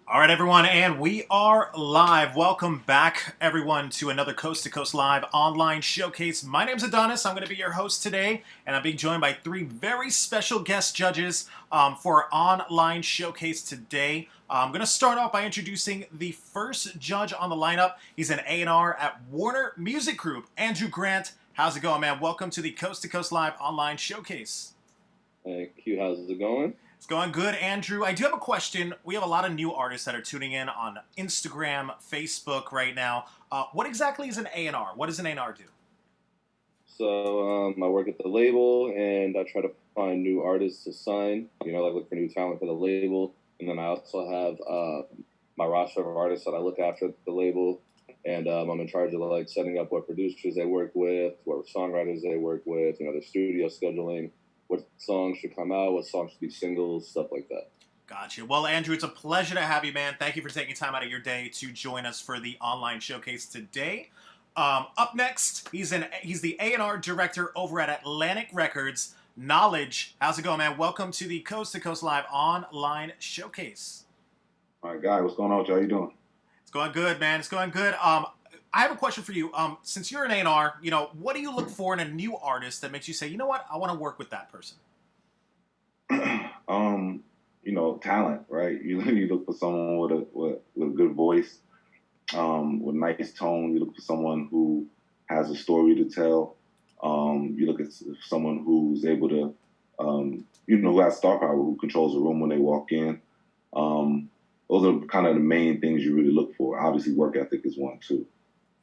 All right, everyone, and we are live. Welcome back, everyone, to another Coast to Coast Live online showcase. My name's Adonis. I'm going to be your host today, and I'm being joined by three very special guest judges for our online showcase today. I'm going to start off by introducing the first judge on the lineup. He's an A&R at Warner Music Group, Andrew Grant. How's it going, man? Welcome to the Coast to Coast Live online showcase. Thank you. How's it going? It's going good, Andrew. I do have a question. We have a lot of new artists that are tuning in on Instagram, Facebook right now. What exactly is an A&R? What does an A&R do? So I work at the label, and I try to find new artists to sign. You know, I look for new talent for the label, and then I also have my roster of artists that I look after at the label, and I'm in charge of like setting up what producers they work with, what songwriters they work with, you know, their studio scheduling, what songs should come out, what songs should be singles, stuff like that. Gotcha. Well, Andrew, it's a pleasure to have you, man. Thank you for taking time out of your day to join us for the online showcase today. Up next, he's the A&R director over at Atlantic Records, Knowledge. How's it going, man? Welcome to the Coast to Coast Live online showcase. All right, guy, what's going on with you? How you doing? It's going good, man. It's going good. I have a question for you. Since you're an A&R, you know, what do you look for in a new artist that makes you say, you know what, I want to work with that person? You know, talent, right? You look for someone with a good voice, with nice tone. You look for someone who has a story to tell. You look at someone who's able to, who has star power, who controls the room when they walk in. Those are kind of the main things you really look for. Obviously, work ethic is one too.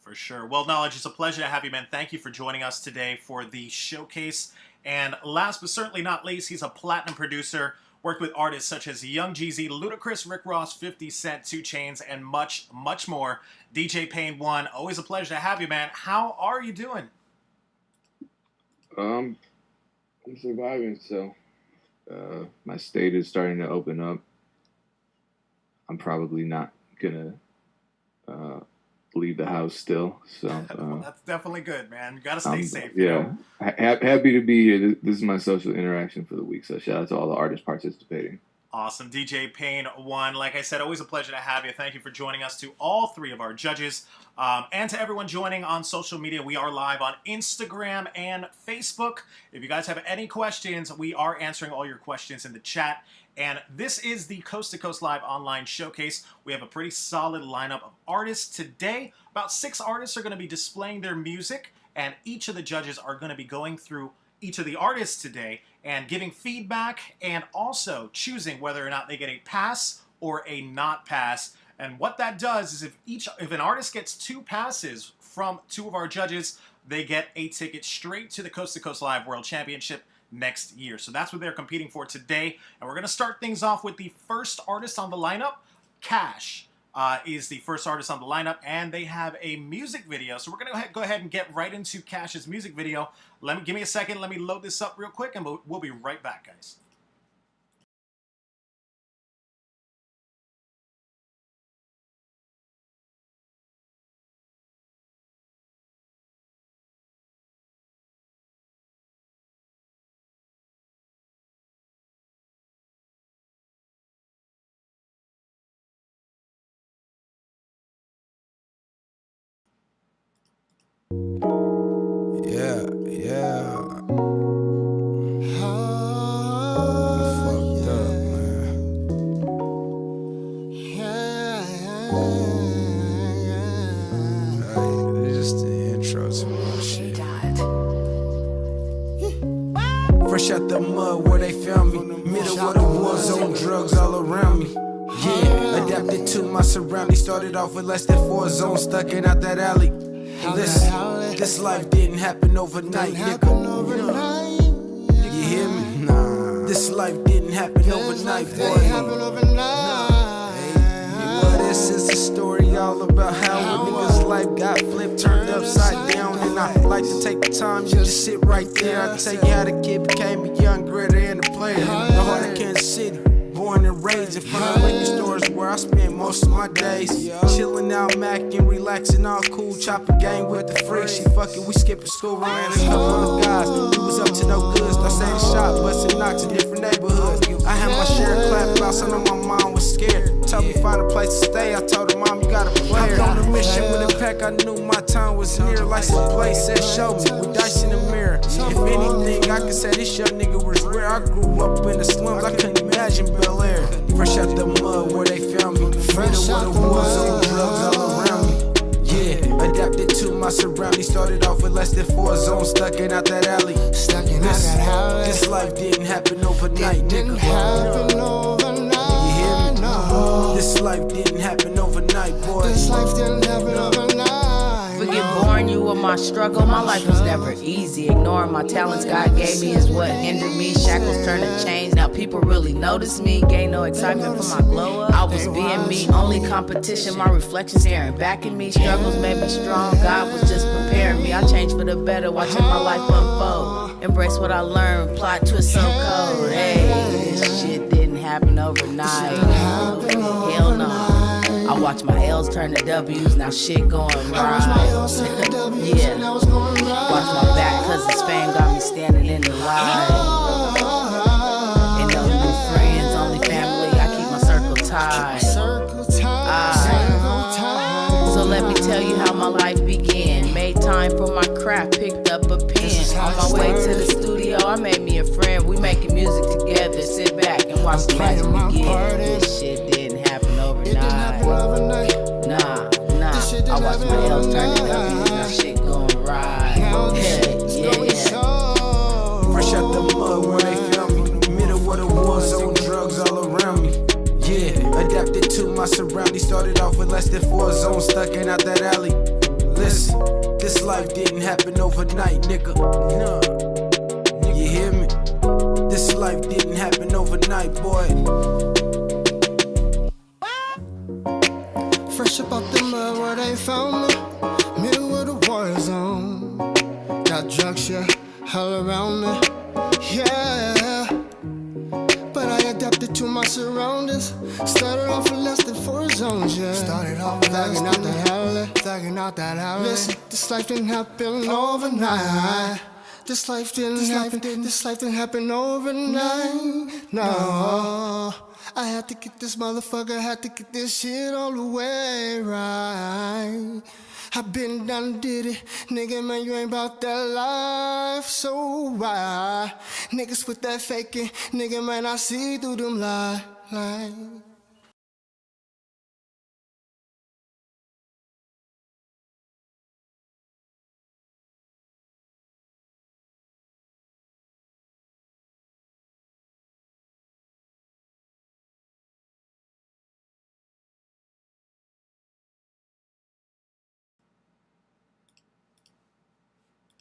For sure. Well, Knowledge, it's a pleasure to have you, man. Thank you for joining us today for the showcase. And last but certainly not least, he's a platinum producer, worked with artists such as Young JEEZY, LUDACRIS, Rick Ross, 50 Cent, 2 CHAINZ, and much, much more. DJ Payne 1, always a pleasure to have you, man. How are you doing? I'm surviving, so my state is starting to open up. I'm probably not gonna leave the house still, so well, that's definitely good, man. You gotta stay safe. Yeah, happy to be here. This is my social interaction for the week, so shout out to all the artists participating. Awesome. DJ Payne 1, like I said, always a pleasure to have you. Thank you for joining us, to all three of our judges, and to everyone joining on social media. We are live on Instagram and Facebook. If you guys have any questions, we are answering all your questions in the chat. And this is the Coast to Coast Live online showcase. We have a pretty solid lineup of artists today. About 6 artists are going to be displaying their music, and each of the judges are going to be going through each of the artists today and giving feedback and also choosing whether or not they get a pass or a not pass. And what that does is if an artist gets 2 passes from 2 of our judges, they get a ticket straight to the Coast to Coast Live World Championship next year. So that's what they're competing for today. And we're going to start things off with the first artist on the lineup. Cash is the first artist on the lineup, and they have a music video. So we're going to go ahead and get right into Cash's music video. Give me a second. Let me load this up real quick, and we'll be right back, guys. Yeah, yeah. Fucked up, man. Right, it's just the intro to my shit. Fresh out the mud where they found me. Middle of the war zone, drugs all around me. Yeah, adapted to my surroundings. Started off with less than 4 zones, stuck in out that alley. Listen, this life didn't happen overnight, nigga. You hear me? Nah. This life didn't happen overnight, boy. Well, this is a story all about how a nigga's life got flipped, turned upside down. And I like to take the time, you just sit right there. I can tell you how the kid became a young gritter and a player. The heart of Kansas City. Born and raised in front of liquor stores where I spent most of my days. Chilling out, macking, relaxing, all cool, chopping game with the freak. She fucking, we skipping school, ran a couple of guys. We was up to no good, start saying shot, busting knocks in different neighborhoods. I had my share of clap outs, I know my mom was scared. told me find a place to stay. I told her, Mom, you gotta play her. On a mission with a pack, I knew my time was near. Like some place said, show me, with dice in the mirror. If anything, I can say this young nigga was rare. I grew up in the slums, I couldn't imagine Bel Air. Fresh out the mud where they found me. Fresh out the war zone, drugs all around me. Yeah, adapted to my surroundings. Started off with less than 4 zones, stuck in out that alley. This life didn't happen overnight, nigga. You hear me? No. This life didn't happen overnight, boy. This life didn't happen overnight. Forget born you or my struggle. My life was never easy. Ignoring my talents God gave me is what hindered me. Shackles turned to chains. Now people really notice me. Gain no excitement for my glow up. I was being me. Only competition. My reflection staring back at me. Struggles made me strong. God was just preparing me. I changed for the better. Watching my life unfold. Embrace what I learned. Plot twist so cold. Hey, this shit didn't happen overnight. Hell no. I watch my L's turn to W's, now shit going right. Yeah, watch my back cause this fame got me standing in the line. And no new friends, only family, I keep my circle tight. So let me tell you how my life began. Made time for my craft, picked up a pen. On my way to the studio, I made me a friend. We making music together, sit back and watch the magic begin. This shit didn't happen overnight. Nah, I watch my L's turn to W's, now shit going right. Yeah. Fresh out the mud where they found me. Middle of the war zone, drugs all around me. Yeah, adapted to my surroundings. Started off with less than 4 zones, stuck in out that alley. Listen, this life didn't happen overnight, nigga. You hear me? This life didn't happen overnight, boy. Fresh up out the mud where they found me. Middle of the war zone. Got drugs, yeah, all around me. Yeah. But I adapted to my surroundings. Started off with less than 4 zones, yeah. Started off with thugging out that alley. Thugging out that alley. Listen, this life didn't happen overnight. This life didn't happen overnight. No. I had to get this motherfucker, had to get this shit all the way right. I been down and did it, nigga, man, you ain't about that life, so why? Niggas with that faking, nigga, man, I see through them lies.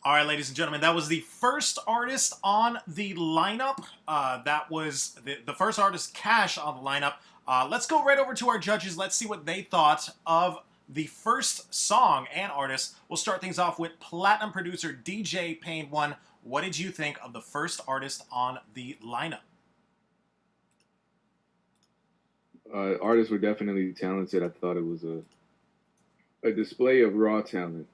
All right, ladies and gentlemen, that was the first artist on the lineup. That was the first artist, Cash, on the lineup. Let's go right over to our judges. Let's see what they thought of the first song and artist. We'll start things off with platinum producer DJ Pain 1. What did you think of the first artist on the lineup? Artists were definitely talented. I thought it was a display of raw talent.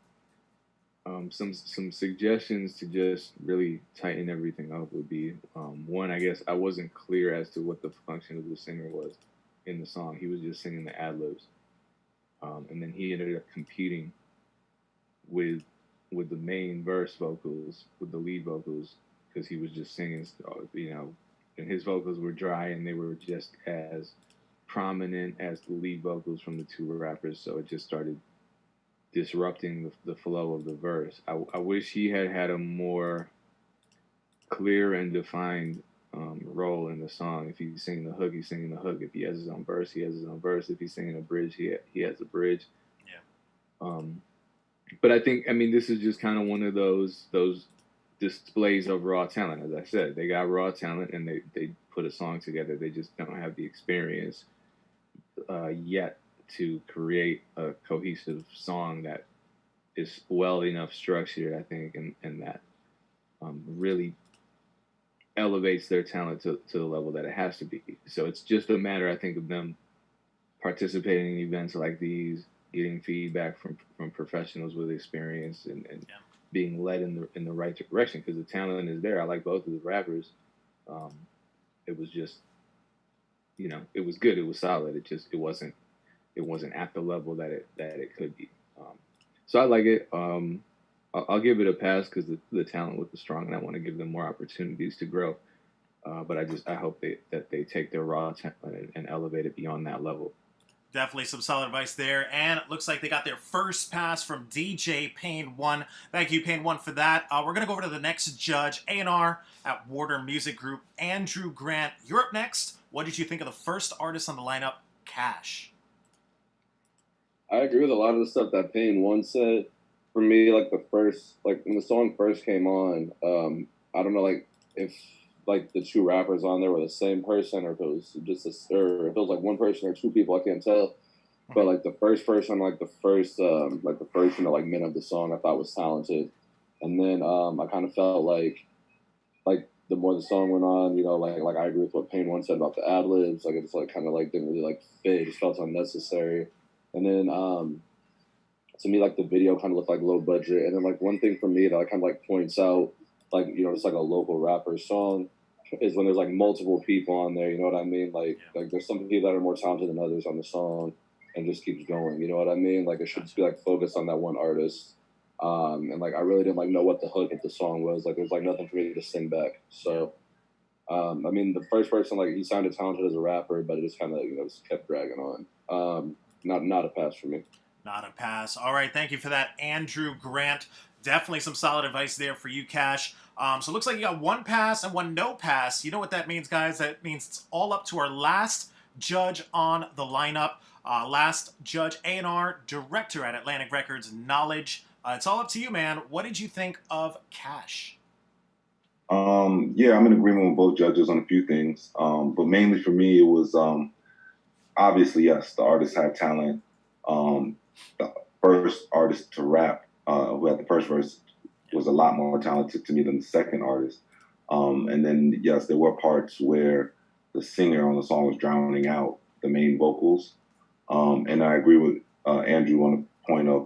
Some suggestions to just really tighten everything up would be, one, I guess I wasn't clear as to what the function of the singer was in the song. He was just singing the ad-libs. And then he ended up competing with the main verse vocals, with the lead vocals, because he was just singing, and his vocals were dry and they were just as prominent as the lead vocals from the 2 rappers, so it just started disrupting the flow of the verse. I wish he had a more clear and defined role in the song. If he's singing the hook, he's singing the hook. If he has his own verse, he has his own verse. If he's singing a bridge, he has a bridge. Yeah. But I think, this is just kind of one of those displays of raw talent. As I said, they got raw talent and they put a song together. They just don't have the experience yet to create a cohesive song that is well enough structured, I think, and that really elevates their talent to the level that it has to be. So it's just a matter, I think, of them participating in events like these, getting feedback from professionals with experience, and being led in the right direction, because the talent is there. I like both of the rappers. It was just you know, it was good, it was solid. It wasn't at the level that it could be. So I like it. I'll give it a pass because the talent was strong, and I want to give them more opportunities to grow. But I hope that they take their raw talent and elevate it beyond that level. Definitely some solid advice there. And it looks like they got their first pass from DJ Payne 1. Thank you, Payne 1, for that. We're going to go over to the next judge, A&R at Warder Music Group, Andrew Grant. You're up next. What did you think of the first artist on the lineup, Cash? I agree with a lot of the stuff that Payne 1 said. For me, like when the song first came on, I don't know, like if like the two rappers on there were the same person, or if it was just or if it was like one person or two people, I can't tell. But like the first person, like the first like minute of the song, I thought was talented. And then I kind of felt like the more the song went on, you know, like I agree with what Payne 1 said about the ad libs. Like it's like kind of like didn't really like fit. It just felt unnecessary. And then to me, like the video kind of looked like low budget. And then like one thing for me that I kind of like points out, like, you know, it's like a local rapper song, is when there's like multiple people on there, you know what I mean? Like there's some people that are more talented than others on the song and just keeps going, you know what I mean? Like it should just be like focused on that one artist. And like I really didn't like know what the hook of the song was. Like there's like nothing for me to sing back. So I mean the first person, like he sounded talented as a rapper, but it just kind of, you know, just kept dragging on. Not a pass for me. Not a pass. All right, thank you for that, Andrew Grant. Definitely some solid advice there for you, Cash. So it looks like you got one pass and one no pass. You know what that means, guys? That means it's all up to our last judge on the lineup. Last judge, A&R, director at Atlantic Records, Knowledge. It's all up to you, man. What did you think of Cash? Yeah, I'm in agreement with both judges on a few things. But mainly for me, it was obviously, yes, the artist had talent. The first artist to rap, who had the first verse, was a lot more talented to me than the second artist. And then, yes, there were parts where the singer on the song was drowning out the main vocals. And I agree with Andrew on the point of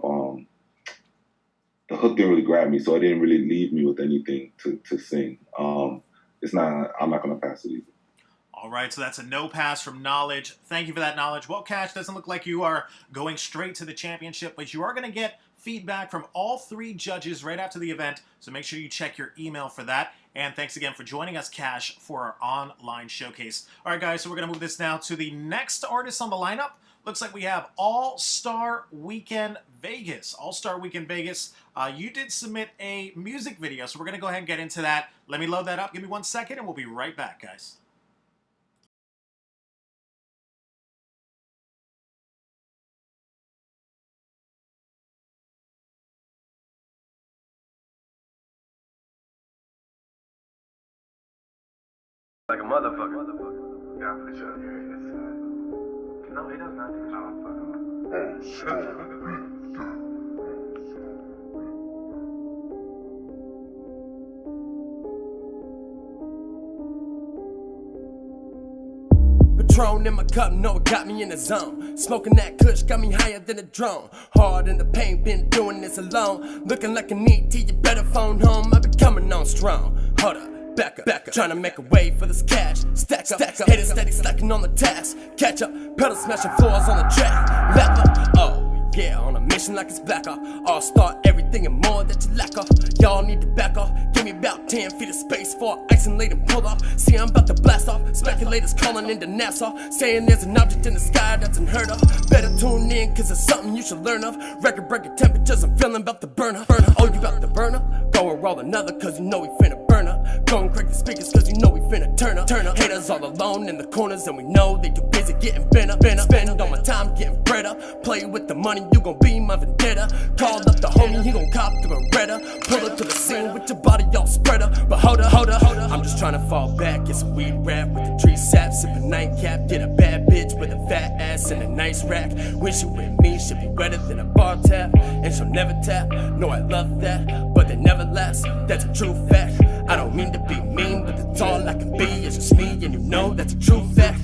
the hook didn't really grab me, so it didn't really leave me with anything to sing. I'm not going to pass it either. All right, so that's a no pass from Knowledge. Thank you for that, Knowledge. Well, Cash, doesn't look like you are going straight to the championship, but you are going to get feedback from all three judges right after the event, so make sure you check your email for that. And thanks again for joining us, Cash, for our online showcase. All right, guys, so we're going to move this now to the next artist on the lineup. Looks like we have All-Star Weekend Vegas. All-Star Weekend Vegas, you did submit a music video, so we're going to go ahead and get into that. Let me load that up. Give me 1 second, and we'll be right back, guys. Like a motherfucker. Yeah, for sure. No, he does not. Patron in my cup, know it got me in the zone. Smoking that kush got me higher than a drone. Hard in the paint, been doing this alone. Looking like an ET, you better phone home. I be coming on strong. Hold up. Back up, trying to make a way for this cash. Stack up, haters steady slacking on the task. Catch up, pedal smashing floors on the track. Level, oh yeah, on a mission like it's black off. All-star, everything and more that you lack off. Y'all need to back off. Give me about 10 feet of space for icing late and pull off. See, I'm about to blast off. Speculators calling into Nassau, saying there's an object in the sky that's unheard of. Better tune in, cause it's something you should learn of. Record breaking temperatures, I'm feeling about to burn up. Oh, you about to burn up? Go and roll another, cause you know we finna burn up. Go and crank the speakers, cause you know we finna turn up. Haters all alone in the corners, and we know they too busy getting bent up. Spend all my time getting bread up. Play with the money, you gon' be my vendetta. Called up the homie, he gon' cop the Beretta. Pull up to the scene with your body all spread up. But hold up, I'm just trying to fall back. Get some weed rap with the tree sap, sippin' nightcap. Get a bad bitch with a fat ass and a nice rack. When she with me, she'll be wetter than a bar tap, and she'll never tap. No, I love that, but they never last. That's a true fact. I don't mean to be mean, but that's all I can be. It's just me, and you know that's a true fact.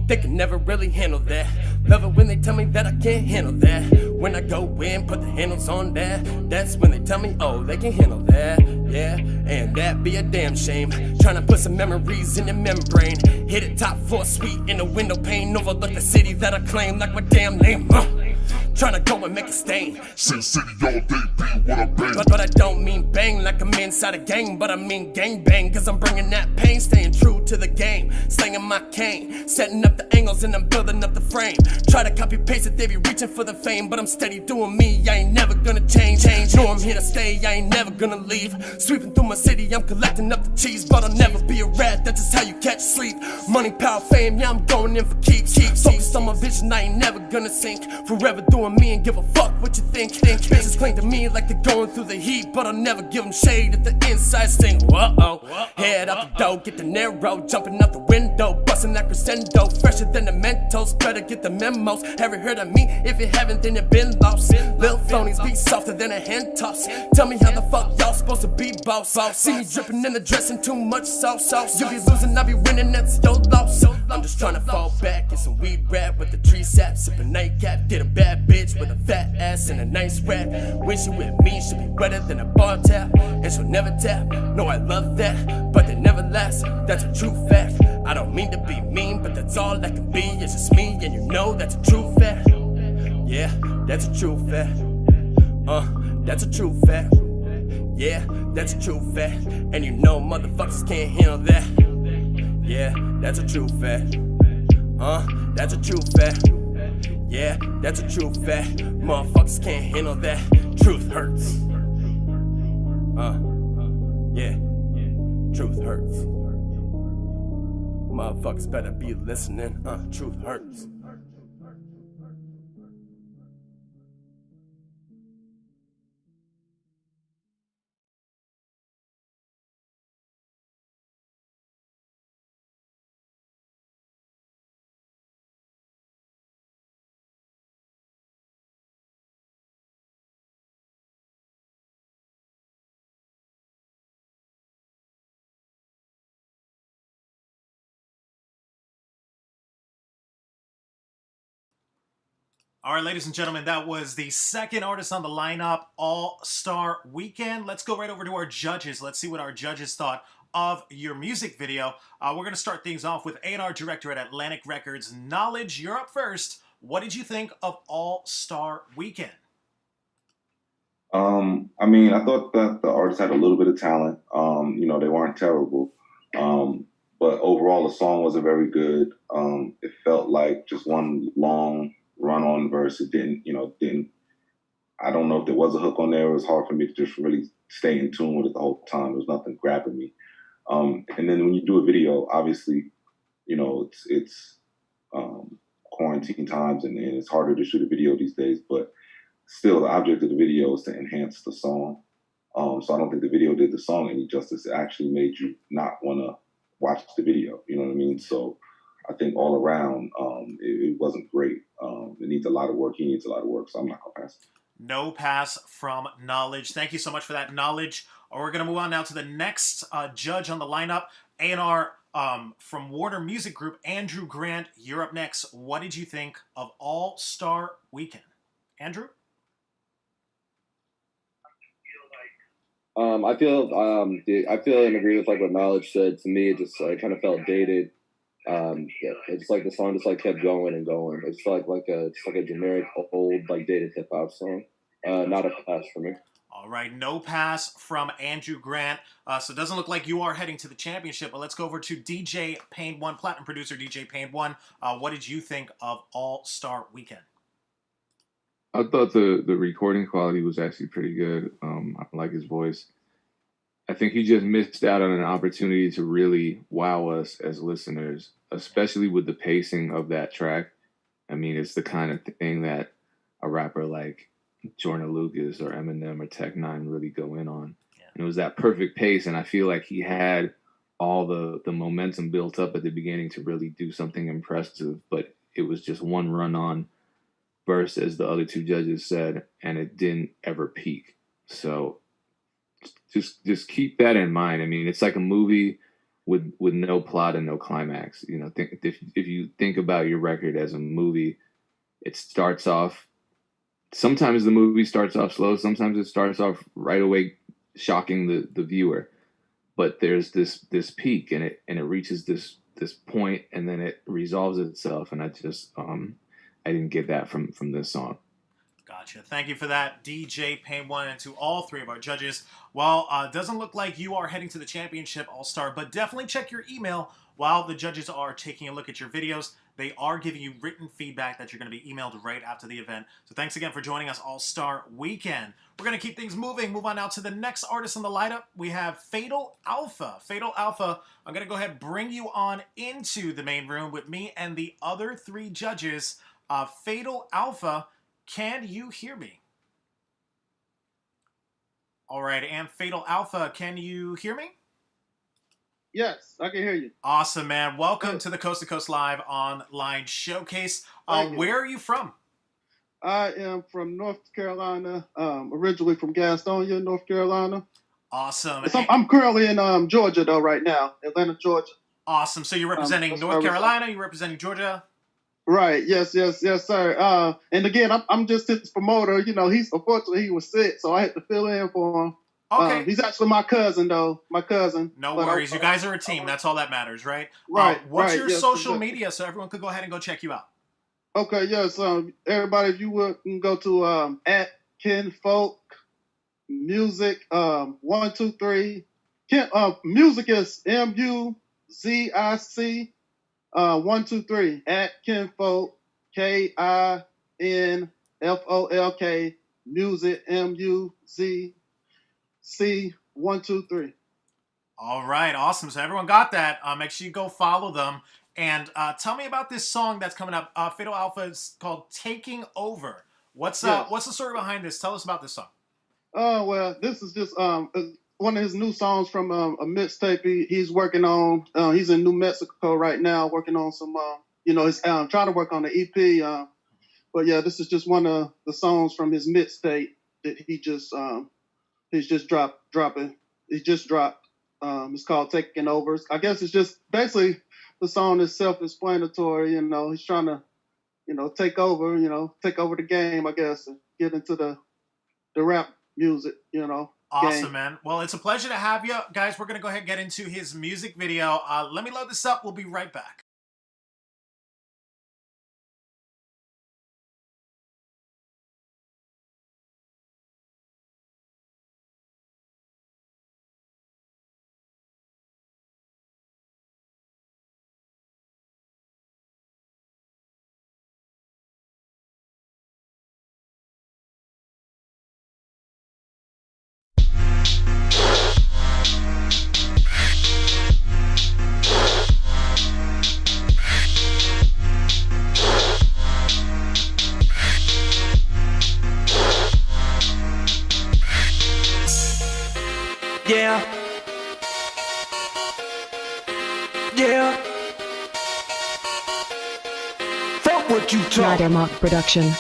They can never really handle that. Love it when they tell me that I can't handle that. When I go in, put the handles on that. That's when they tell me, oh, they can handle that. Yeah, and that be a damn shame. Tryna put some memories in the membrane. Hit it top floor suite in the window pane. Overlook the city that I claim like my damn name. Tryna go and make a stain. Sin City all day, be what I bang. But I don't mean bang like I'm inside a gang, but I mean gang bang, cause I'm bringing that pain, staying true to the game, slinging my cane, setting up the angles and I'm building up the frame. Try to copy paste it, they be reaching for the fame, but I'm steady doing me, I ain't never gonna change. Know I'm here to stay, I ain't never gonna leave. Sweeping through my city, I'm collecting up the cheese, but I'll never be a rat, that's just how you catch sleep. Money, power, fame, yeah, I'm going in for keeps. Focused on my vision, I ain't never gonna sink. Forever doing me and give a fuck what you think. Bitches cling to me like they're going through the heat, but I'll never give them shade at the inside sting. Whoa, head out the door, get the narrow, jumping out the window, busting that crescendo, fresher than the Mentos, better get the memos. Haven't heard of me, if you haven't then you've been lost. Lil' phonies be softer than a hand toss. Tell me how the fuck y'all supposed to be boss. See me dripping in the dressing, too much sauce. You be losing, I be winning, that's your loss. I'm just trying to fall back, get some weed rap with the tree sap, sipping nightcap, get a bad bitch with a fat ass and a nice rap. When she with me, she be wetter than a bar tap, and she'll never tap. No, I love that, but they never last. That's a true fact. I don't mean to be mean, but that's all I can be. It's just me, and you know that's a true fact. Yeah, that's a true fact. That's a true fact. Yeah, that's a true fact. And you know motherfuckers can't handle that. Yeah, that's a true fact. That's a true fact. Yeah, that's a true fact. Motherfuckers can't handle that. Truth hurts. Yeah, truth hurts. Motherfuckers better be listening. Truth hurts. All right, ladies and gentlemen, that was the second artist on the lineup, All-Star Weekend. Let's go right over to our judges. Let's see what our judges thought of your music video. We're going to start things off with A&R Director at Atlantic Records, Knowledge. You're up first. What did you think of All-Star Weekend? I mean, I thought that the artists had a little bit of talent. You know, they weren't terrible. But overall, the song wasn't very good. It felt like just one long run-on verse. It didn't. I don't know if there was a hook on there. It was hard for me to just really stay in tune with it the whole time. There was nothing grabbing me. And then when you do a video, obviously, you know, it's quarantine times and it's harder to shoot a video these days. But still, the object of the video is to enhance the song. So I don't think the video did the song any justice. It actually made you not want to watch the video. You know what I mean? So I think all around, it wasn't great. It needs a lot of work. He needs a lot of work. So I'm not going to pass. No pass from Knowledge. Thank you so much for that, Knowledge. We're going to move on now to the next judge on the lineup, A&R from Warner Music Group, Andrew Grant. You're up next. What did you think of All-Star Weekend? Andrew? I feel and agree with like what Knowledge said. To me, it just kind of felt dated. Yeah, it's like the song just like kept going and going. It's like a generic old like dated hip hop song. Not a pass for me. All right, no pass from Andrew Grant. So it doesn't look like you are heading to the championship, but let's go over to DJ Pain One, platinum producer DJ Pain One. What did you think of All-Star Weekend? I thought the recording quality was actually pretty good. I like his voice. I think he just missed out on an opportunity to really wow us as listeners, especially with the pacing of that track. I mean, it's the kind of thing that a rapper like Jordan Lucas or Eminem or Tech Nine really go in on. Yeah. And it was that perfect pace, and I feel like he had all the momentum built up at the beginning to really do something impressive, but it was just one run-on verse, as the other two judges said, and it didn't ever peak. So just keep that in mind. I mean, it's like a movie with no plot and no climax. You know, if you think about your record as a movie, it starts off. Sometimes the movie starts off slow. Sometimes it starts off right away, shocking the viewer. But there's this peak, and it reaches this point, and then it resolves itself. And I just I didn't get that from this song. Gotcha. Thank you for that, DJ Pain One, and to all three of our judges. Well, doesn't look like you are heading to the championship, All-Star, but definitely check your email while the judges are taking a look at your videos. They are giving you written feedback that you're going to be emailed right after the event. So thanks again for joining us All-Star Weekend. We're going to keep things moving. Move on now to the next artist on the lineup. We have Fatal Alpha. Fatal Alpha, I'm going to go ahead and bring you on into the main room with me and the other three judges. Fatal Alpha, can you hear me? All right, and Fatal Alpha, can you hear me? Yes, I can hear you. Awesome, man. Welcome to the Coast to Coast Live Online Showcase. Where are you from? I am from North Carolina, originally from Gastonia, North Carolina. Awesome. I'm currently in Georgia, though, right now, Atlanta, Georgia. Awesome. So you're representing North Carolina, you're representing Georgia? Right. Yes, sir. And again, I'm just his promoter. You know, unfortunately he was sick, so I had to fill in for him. Okay. He's actually my cousin, though. My cousin. No worries. You guys are a team. That's all that matters, right? Right. What's your social media so everyone could go ahead and go check you out? Okay. Yes. Everybody, if you would, can go to at Kinfolk Music 123. Music is MUZIC 123 at Kinfolk KINFOLK Music MUZIC 123. All right, awesome. So everyone got that. Make sure you go follow them. And tell me about this song that's coming up. Fatal Alpha is called "Taking Over." What's the story behind this? Tell us about this song. Well, this is just one of his new songs from a mixtape he's working on. He's in New Mexico right now, working on some, he's trying to work on the EP. But yeah, this is just one of the songs from his mixtape that he's just dropping. He just dropped. It's called "Taking Over." I guess it's just basically the song is self-explanatory. You know, he's trying to, take over the game, I guess, and get into the rap music, Awesome, game. man. Well, it's a pleasure to have you. Guys, we're going to go ahead and get into his music video. Let me load this up. We'll be right back. Yeah. Fuck what you talk. Mark Production.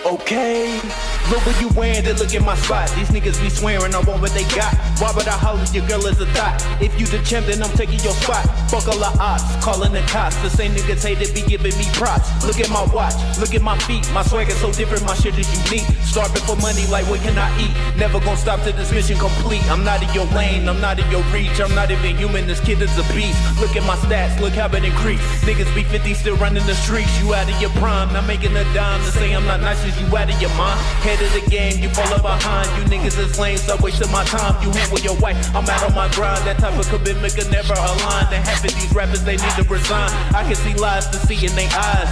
Okay. Look what you wearing, then look at my spot. These niggas be swearing I want what they got. Why would I holler your girl is a thought? If you the champ, then I'm taking your spot. Fuck all the odds, calling the cops. The same niggas hate it be giving me props. Look at my watch, look at my feet. My swag is so different, my shit is unique. Starving for money, like what can I eat? Never gonna stop till this mission complete. I'm not in your lane, I'm not in your reach. I'm not even human, this kid is a beast. Look at my stats, look how it increased. Niggas be 50 still running the streets. You out of your prime, not making a dime. To say I'm not nice as you out of your mind. Head of the game, you fall up behind. You niggas is lame, stop wasting my time. You hit with your wife, I'm out on my grind. That type of commitment could never align. And half of these rappers, they need to resign. I can see lies to see in their eyes.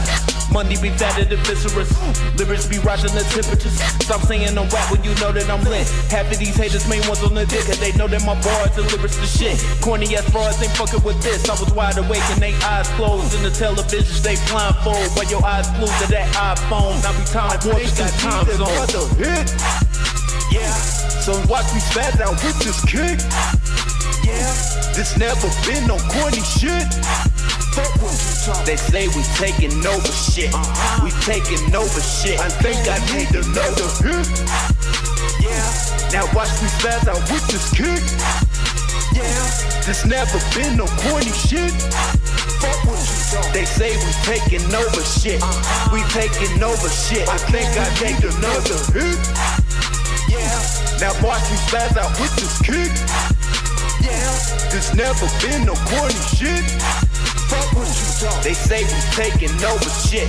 Money be fatter than viscerous. Lyrics be rising the temperatures. Stop saying I'm whack when you know that I'm lit. Half of these haters main ones on the dick, cause they know that my bars and lyrics the shit. Corny as far as ain't fucking with this. I was wide awake and they eyes closed. In the television, they blindfold. While your eyes glued to that iPhone. Now we time warp to time zone. Yeah, so watch me spaz out with this kick. Yeah, this never been no corny shit. They say we taking over shit. We taking over shit. I think I need another hit. Yeah, now watch me spaz out with this kick. Yeah, this never been no corny shit. They say we taking over shit. We taking over shit. I think I need another hit. Yeah. Now watch me spaz out with this kick. Yeah. There's never been no corny shit. Fuck what you talk. They say we taking over shit.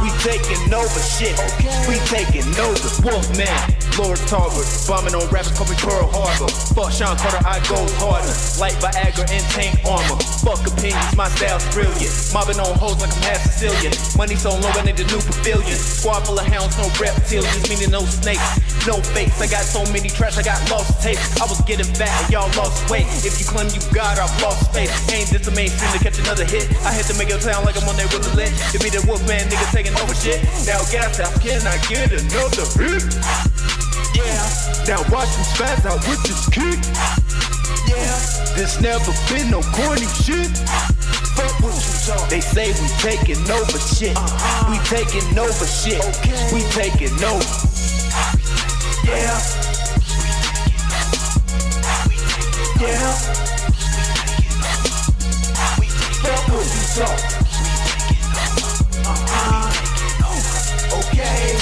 We taking over shit. We taking over. Wolfman. Lord Tarver, bombing on rappers, call me Pearl Harbor. Fuck Sean Carter, I go harder. Light Viagra and tank armor. Fuck opinions, my style's brilliant. Mobbing on hoes like I'm half Sicilian. Money so low, I need a new pavilion. Squad full of hounds, no reptilians, meaning no snakes, no fakes. I got so many trash, I got lost tapes. I was getting fat and y'all lost weight. If you claim you got, I've lost faith. Ain't this the mainstream to catch another hit? I had to make it sound like I'm on there with a lit. To be the Wolfman nigga taking over shit. Now gas out, can I get another hit? Yeah, now watch me spaz out with this kick. Yeah, there's never been no corny shit. Fuck what you talk. They say we taking over shit. We taking over shit. We taking over. Yeah. Yeah. Fuck what you talk. Okay.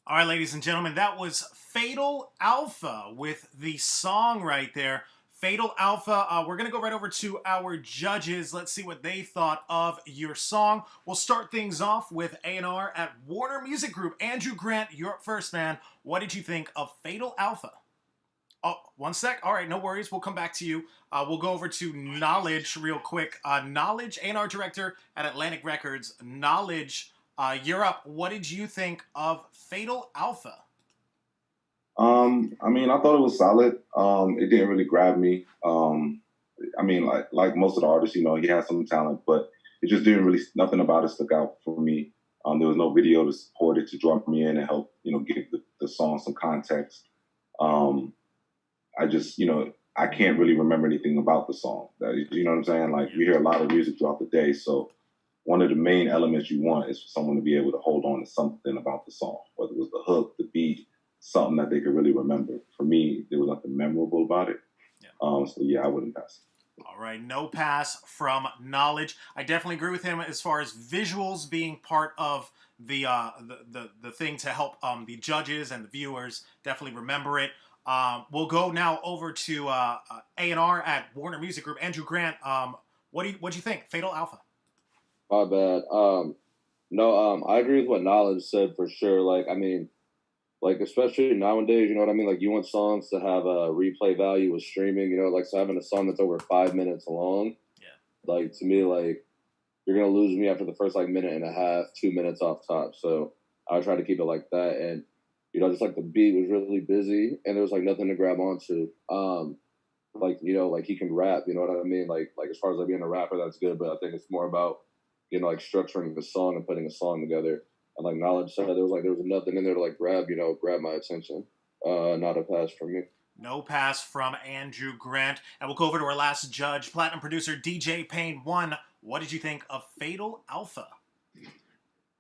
All right, ladies and gentlemen, that was Fatal Alpha with the song right there. Fatal Alpha. We're going to go right over to our judges. Let's see what they thought of your song. We'll start things off with A&R at Warner Music Group. Andrew Grant, you're up first, man. What did you think of Fatal Alpha? Oh, one sec. All right, no worries. We'll come back to you. We'll go over to Knowledge real quick. Knowledge, A&R director at Atlantic Records. Knowledge, you're up. What did you think of Fatal Alpha? I mean, I thought it was solid. It didn't really grab me. I mean, like most of the artists, you know, he has some talent, but it just didn't really, nothing about it stuck out for me. There was no video to support it, to draw me in and help, you know, give the song some context. I just, you know, I can't really remember anything about the song. You know what I'm saying? Like, we hear a lot of music throughout the day, so one of the main elements you want is for someone to be able to hold on to something about the song, whether it was the hook, the beat, something that they could really remember. For me, there was nothing memorable about it. Yeah. So yeah, I wouldn't pass. All right, no pass from Knowledge. I definitely agree with him as far as visuals being part of the thing to help the judges and the viewers definitely remember it. We'll go now over to A&R at Warner Music Group. Andrew Grant, what'd you think? Fatal Alpha. My bad. No, I agree with what Knowledge said for sure. Like, I mean, like, especially nowadays, you know what I mean? Like, you want songs to have a replay value with streaming, you know, like, so having a song that's over 5 minutes long, yeah, like, to me, like, you're going to lose me after the first, like, minute and a half, 2 minutes off top. So I try to keep it like that. And, you know, just, like, the beat was really busy and there was, like, nothing to grab onto. Like, you know, like, he can rap, you know what I mean? Like as far as, like, being a rapper, that's good. But I think it's more about, you know, like, structuring the song and putting a song together. And like Knowledge said, there was nothing in there to like grab my attention. Not a pass from me. No pass from Andrew Grant. And we'll go over to our last judge, platinum producer DJ Payne 1. What did you think of Fatal Alpha?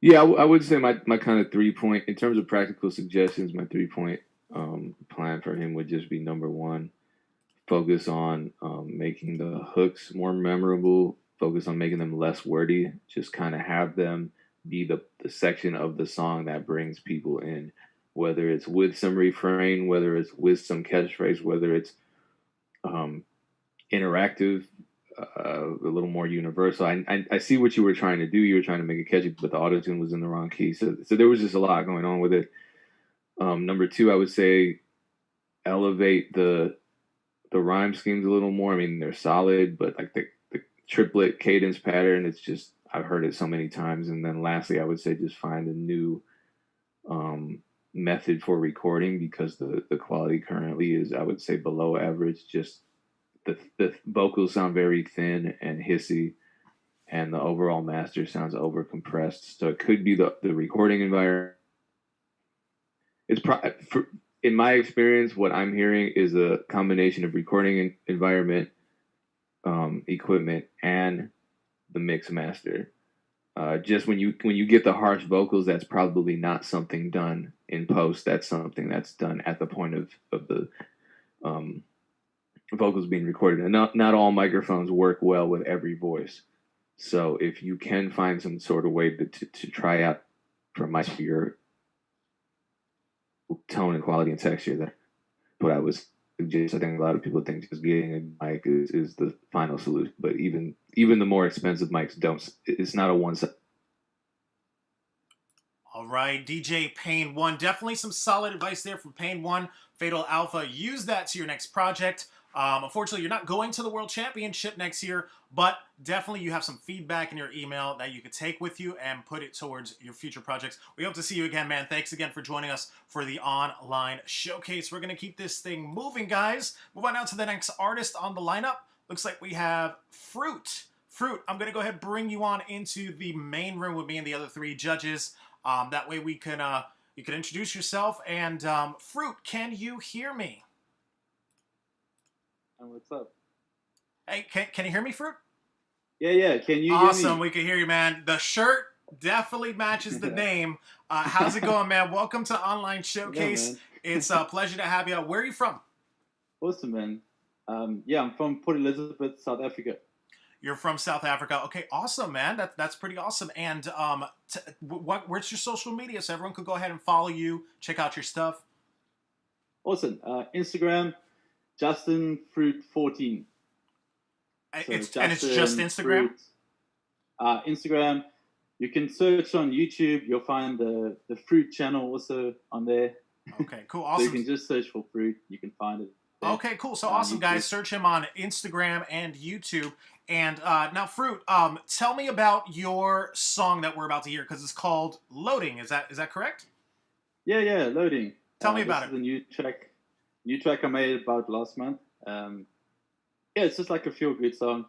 Yeah, I would say my kind of 3 point, in terms of practical suggestions, my 3 point plan for him would just be number one, focus on making the hooks more memorable, focus on making them less wordy, just kind of have them be the section of the song that brings people in, whether it's with some refrain, whether it's with some catchphrase, whether it's interactive, a little more universal. I see what you were trying to do. You were trying to make it catchy, but the auto-tune was in the wrong key. So there was just a lot going on with it. Number two, I would say elevate the rhyme schemes a little more. I mean, they're solid, but like the triplet cadence pattern, it's just, I've heard it so many times. And then lastly, I would say just find a new method for recording, because the quality currently is, I would say, below average. Just the vocals sound very thin and hissy, and the overall master sounds over compressed. So it could be the recording environment. It's in my experience, what I'm hearing is a combination of recording environment, equipment, and the mix master. Just when you get the harsh vocals, that's probably not something done in post. That's something that's done at the point of the vocals being recorded. And not all microphones work well with every voice. So if you can find some sort of way to try out from your tone and quality and texture, that's what I was suggest. I think a lot of people think just getting a mic is the final solution, but even the more expensive mics don't. It's not a one size. All right, DJ Pain One, definitely some solid advice there from Pain One. Fatal Alpha, use that to your next project. Unfortunately, you're not going to the World Championship next year, but definitely you have some feedback in your email that you could take with you and put it towards your future projects. We hope to see you again, man. Thanks again for joining us for the online showcase. We're going to keep this thing moving, guys. Move on now to the next artist on the lineup. Looks like we have Fruit. Fruit, I'm going to go ahead and bring you on into the main room with me and the other three judges. That way we can you can introduce yourself. And Fruit, can you hear me? What's up? Hey, can you hear me, Fruit? Yeah. Can you awesome, hear me? We can hear you, man. The shirt definitely matches the name. How's it going, man? Welcome to Online Showcase. Yeah, It's a pleasure to have you. Where are you from? Awesome, man. I'm from Port Elizabeth, South Africa. You're from South Africa. Okay, awesome, man. That's pretty awesome. And where's your social media so everyone could go ahead and follow you, check out your stuff? Awesome. Instagram, Justin Fruit 14. So it's just Instagram? Fruit, Instagram. You can search on YouTube. You'll find the Fruit channel also on there. Okay, cool. Awesome. So you can just search for Fruit. You can find it there. Okay, cool. So awesome, YouTube. guys. Search him on Instagram and YouTube. And now, Fruit, tell me about your song that we're about to hear, because it's called Loading. Is that correct? Yeah, Loading. Tell me about it. This is the new track I made about last month. Yeah, it's just like a feel-good song.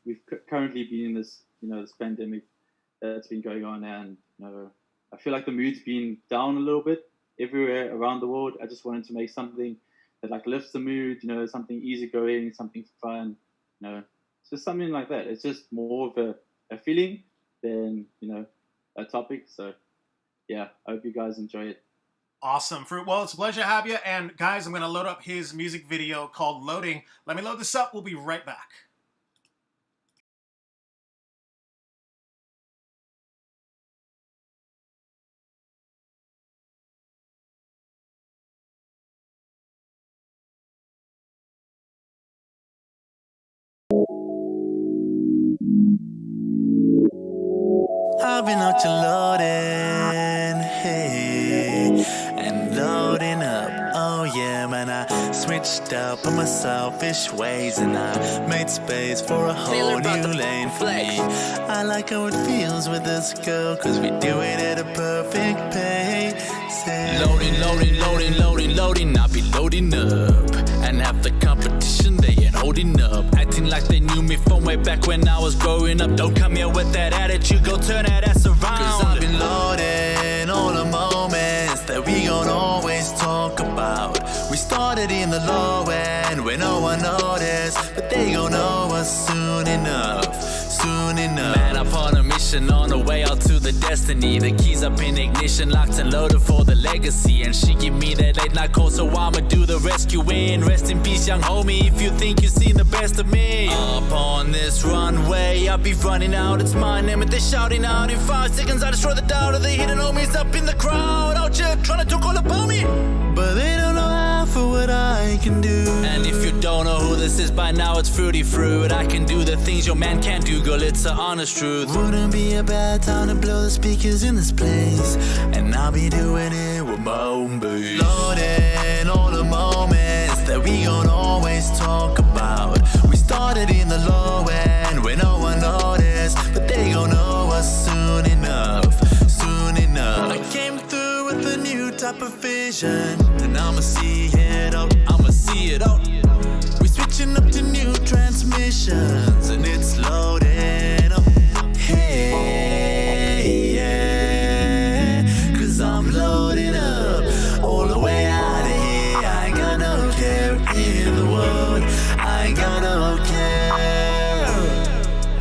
We've currently been in this, this pandemic that's been going on, and I feel like the mood's been down a little bit everywhere around the world. I just wanted to make something that like lifts the mood, something easygoing, something fun, it's just something like that. It's just more of a feeling than a topic. So yeah, I hope you guys enjoy it. Awesome, Fruit. Well, it's a pleasure to have you. And guys, I'm going to load up his music video called Loading. Let me load this up. We'll be right back. I've been out to loading, hey, and loading up. Oh yeah, man, I switched up on my selfish ways, and I made space for a whole new lane for me. I like how it feels with this girl, cause we do it at a perfect pace. Loading, I be loading up. And half the competition, they ain't holding up. Acting like they knew me from way back when I was growing up. Don't come here with that attitude, go turn that ass around. Cause I've been loading all the moments that we gon' always talk about. We started in the low end, went when no one notice, but they gon' know us soon enough, soon enough. Man, I'm on a mission, on the way out to the destiny. The keys up in ignition, locked and loaded for the legacy. And she give me that late night call, so I'ma do the rescuing. Rest in peace, young homie, if you think you've seen the best of me. Up on this runway, I'll be running out, it's my name, and they're shouting out. In 5 seconds, I destroy the doubt of the hidden homies up in the crowd. Out here trying to talk all about me, but they don't know half of what I can do. And if you don't know who this is by now, it's Fruity Fruit. I can do the things your man can't do, girl, it's an honest truth. Wouldn't be a bad time to blow the speakers in this place, and I'll be doing it with my own bass. Loading all the moments that we gon' always talk about. We started in the low end when no one noticed, but they gon' know us soon enough, soon enough. I came through with a new type of vision, and I'ma see it out, I'ma see it out. We switching up to new transmissions, and it's loading up. Hey, yeah, 'cause I'm loading up all the way out of here. I ain't got no care in the world, I ain't got no care.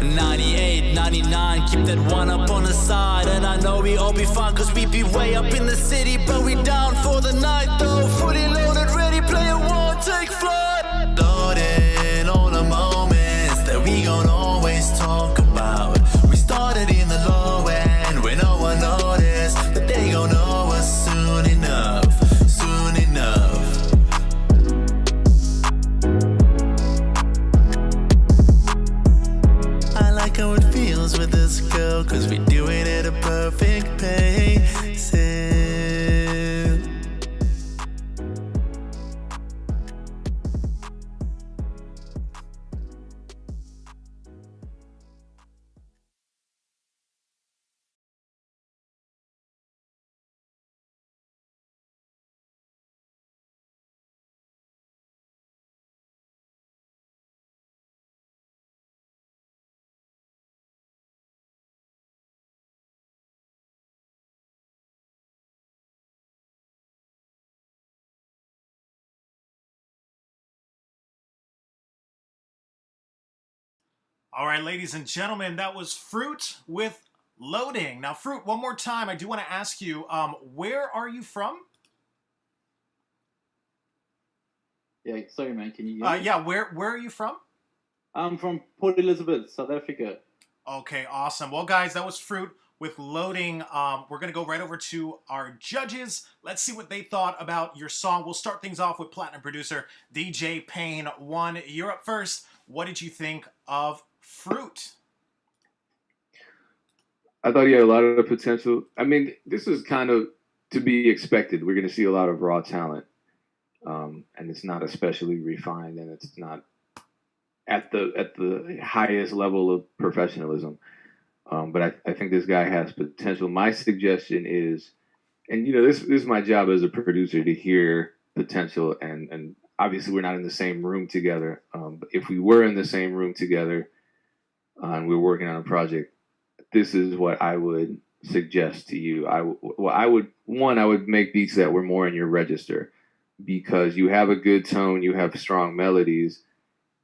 98, 99, keep that one up on the side. And I know we all be fine, 'cause we be way up in the city, but we down for the night though. Fully loaded, ready, player one, take flight. Loading all the moments that we gon' always talk about. We started in the low end when no one noticed, but they gon' know us soon enough, soon enough. I like how it feels with this girl, 'cause we do it at a perfect pace. All right, ladies and gentlemen, that was Fruit with Loading. Now, Fruit, one more time, I do want to ask you, where are you from? Yeah, sorry, man. Can you hear me? Yeah, where are you from? I'm from Port Elizabeth, South Africa. Okay, awesome. Well, guys, that was Fruit with Loading. We're going to go right over to our judges. Let's see what they thought about your song. We'll start things off with Platinum Producer DJ Payne 1. You're up first. What did you think of Fruit? I thought he had a lot of potential. I mean, this is kind of to be expected. We're going to see a lot of raw talent, and it's not especially refined, and it's not at the highest level of professionalism. But I think this guy has potential. My suggestion is, and this is my job as a producer to hear potential, and obviously we're not in the same room together. But if we were in the same room together and we were working on a project, this is what I would suggest to you. I would make beats that were more in your register, because you have a good tone, you have strong melodies,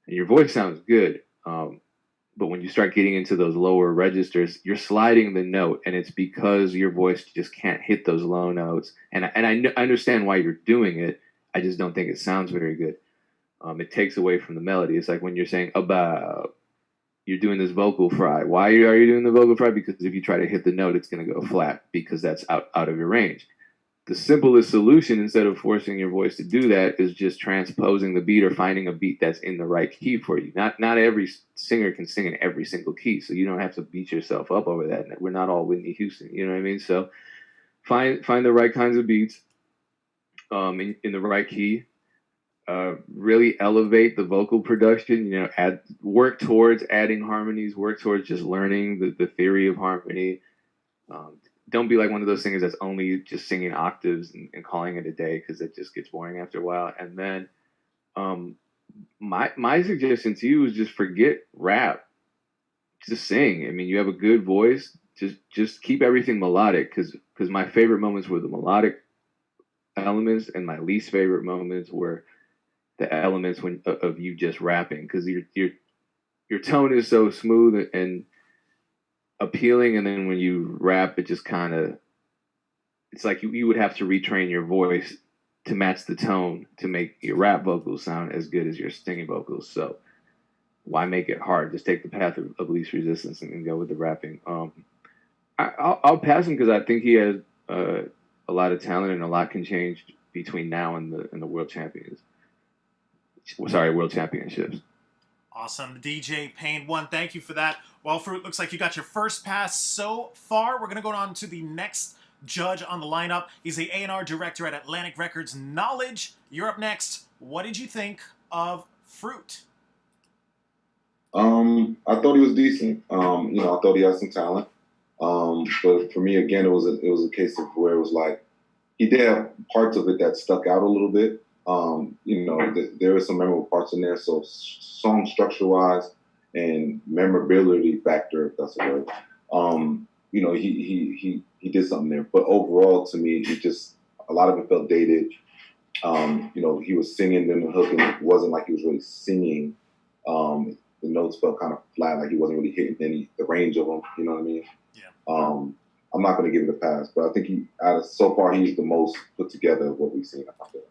and your voice sounds good. But when you start getting into those lower registers, you're sliding the note, and it's because your voice just can't hit those low notes. And I understand why you're doing it. I just don't think it sounds very good. It takes away from the melody. It's like when you're saying about, you're doing this vocal fry. Why are you doing the vocal fry? Because if you try to hit the note, it's going to go flat, because that's out of your range. The simplest solution, instead of forcing your voice to do that, is just transposing the beat, or finding a beat that's in the right key for you. Not every singer can sing in every single key, so you don't have to beat yourself up over that. We're not all Whitney Houston, you know what I mean? So find the right kinds of beats in the right key. Really elevate the vocal production, work towards adding harmonies, work towards just learning the theory of harmony. Don't be like one of those singers that's only just singing octaves and calling it a day, because it just gets boring after a while. And then my suggestion to you is just forget rap. Just sing. I mean, you have a good voice. Just keep everything melodic, because my favorite moments were the melodic elements, and my least favorite moments were the elements of you just rapping, because your tone is so smooth and appealing, and then when you rap, it just kind of, it's like you would have to retrain your voice to match the tone to make your rap vocals sound as good as your singing vocals. So why make it hard? Just take the path of least resistance and go with the rapping. I'll pass him because I think he has a lot of talent, and a lot can change between now and the world world championships. Awesome. DJ Payne 1, thank you for that. Well, Fruit, looks like you got your first pass so far. We're going to go on to the next judge on the lineup. He's the A&R director at Atlantic Records, Knowledge. You're up next. What did you think of Fruit? I thought he was decent. I thought he had some talent. But for me, again, it was a case of where it was like he did have parts of it that stuck out a little bit. There were some memorable parts in there. So song structure-wise and memorability factor, if that's a word, he did something there. But overall, to me, a lot of it felt dated. He was singing in the hook, and it wasn't like he was really singing. The notes felt kind of flat, like he wasn't really hitting the range of them. You know what I mean? Yeah. I'm not going to give it a pass, but I think so far he's the most put together of what we've seen out there.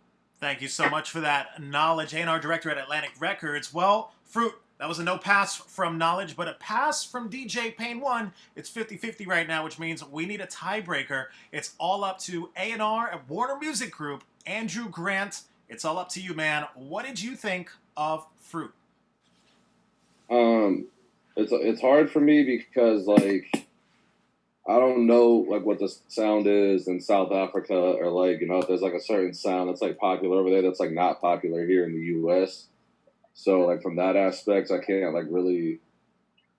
Thank you so much for that. Knowledge, A&R director at Atlantic Records. Well, Fruit, that was a no pass from Knowledge, but a pass from DJ Payne 1. It's 50-50 right now, which means we need a tiebreaker. It's all up to A&R at Warner Music Group. Andrew Grant, it's all up to you, man. What did you think of Fruit? It's hard for me because, like, I don't know, like, what the sound is in South Africa, or, like, if there's, like, a certain sound that's, like, popular over there that's, like, not popular here in the U.S. So, like, from that aspect, I can't, like, really,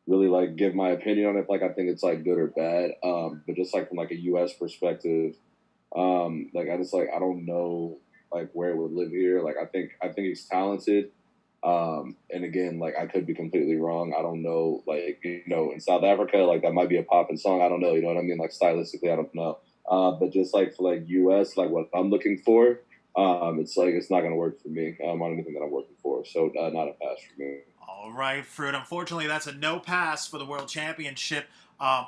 like, give my opinion on it. Like, I think it's, like, good or bad. But just, like, from, like, a U.S. perspective, like, I don't know, like, where it would live here. Like, I think he's talented. And again, like, I could be completely wrong. I don't know, like, in South Africa, like, that might be a poppin' song. I don't know, you know what I mean? Like, stylistically, I don't know. But just, like, for, like, U.S., like, what I'm looking for, it's, like, it's not going to work for me on anything that I'm working for. So, not a pass for me. All right, Fruit. Unfortunately, that's a no pass for the World Championship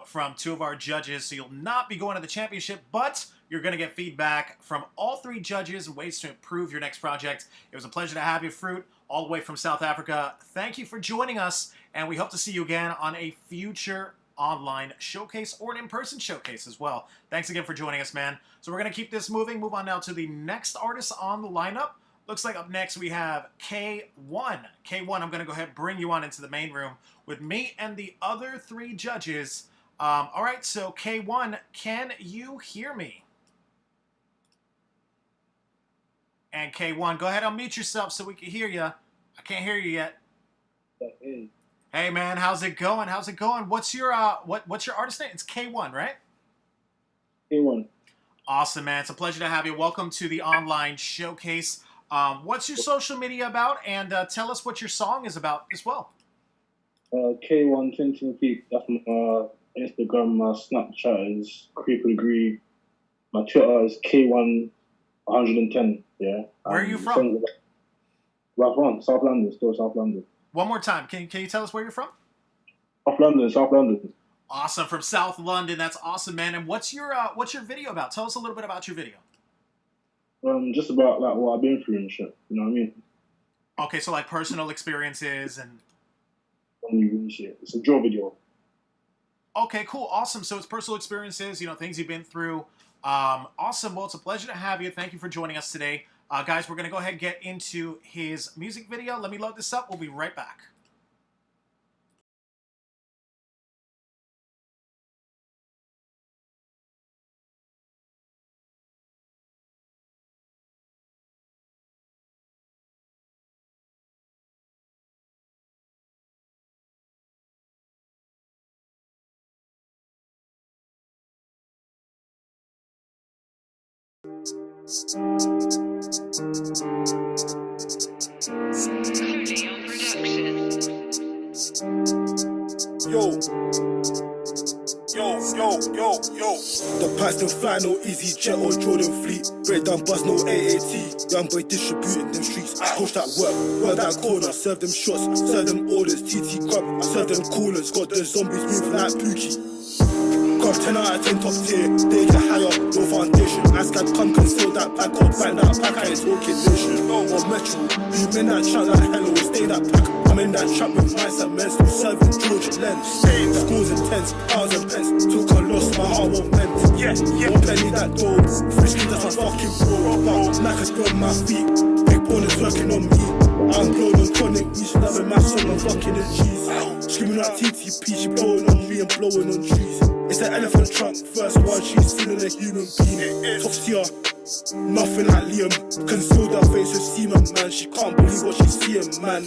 from two of our judges. So you'll not be going to the championship, but you're going to get feedback from all three judges and ways to improve your next project. It was a pleasure to have you, Fruit, all the way from South Africa. Thank you for joining us, and we hope to see you again on a future online showcase or an in-person showcase as well. Thanks again for joining us, man. So we're going to keep this moving. Move on now to the next artist on the lineup. Looks like up next we have K1. K1, I'm going to go ahead and bring you on into the main room with me and the other three judges. All right, so K1, can you hear me? And K1, go ahead, unmute yourself so we can hear you. I can't hear you yet. Hey, man, how's it going? How's it going? What's your artist name? It's K1, right? K1. Awesome, man. It's a pleasure to have you. Welcome to the online showcase. What's your social media about? And tell us what your song is about as well. K1 Tintin Peak. That's my Instagram. My Snapchat is Creeper Degree. My Twitter is K1 110. Yeah. Where are you from? Where I'm from? South London. Still South London. One more time. Can you tell us where you're from? South London. South London. Awesome. From South London. That's awesome, man. And what's your video about? Tell us a little bit about your video. Just about like what I've been through and shit. You know what I mean? Okay, so like personal experiences and shit. It's a draw video. Okay, cool, awesome. So it's personal experiences, things you've been through. Awesome. Well, it's a pleasure to have you. Thank you for joining us today, guys. We're gonna go ahead and get into his music video. Let me load this up. We'll be right back. Yo, The pipes don't fly, no easy jet or Jordan fleet. Break down bus, no AAT. Young boy distributing them streets. Push that work that corner. Serve them shots, serve them orders. TT grub, serve them coolers. Got the zombies moving like Pookie. Grub 10 out of 10 top tier. They get higher, no foundation. Ascad come conceal that pack up. Find that pack, I ain't talking nation. Or metro, you in that chat like hello. Stay that pack. I'm in that trap with mice and men. Still serving George Lens. Schools intense, hours and pence. Took a loss, my heart won't mend. One penny that door. Frisky, that's my fucking bro. Like a spill on my feet. Big bonus working on me. I'm blowing on chronic. We should have a mass on my fucking and cheese. Screaming out TTP, she blowing on me and blowing on trees. It's an elephant trunk, first one, she's feeling a human being. Top tier, nothing like Liam. Concealed her face with semen, man. She can't believe what she's seeing, man.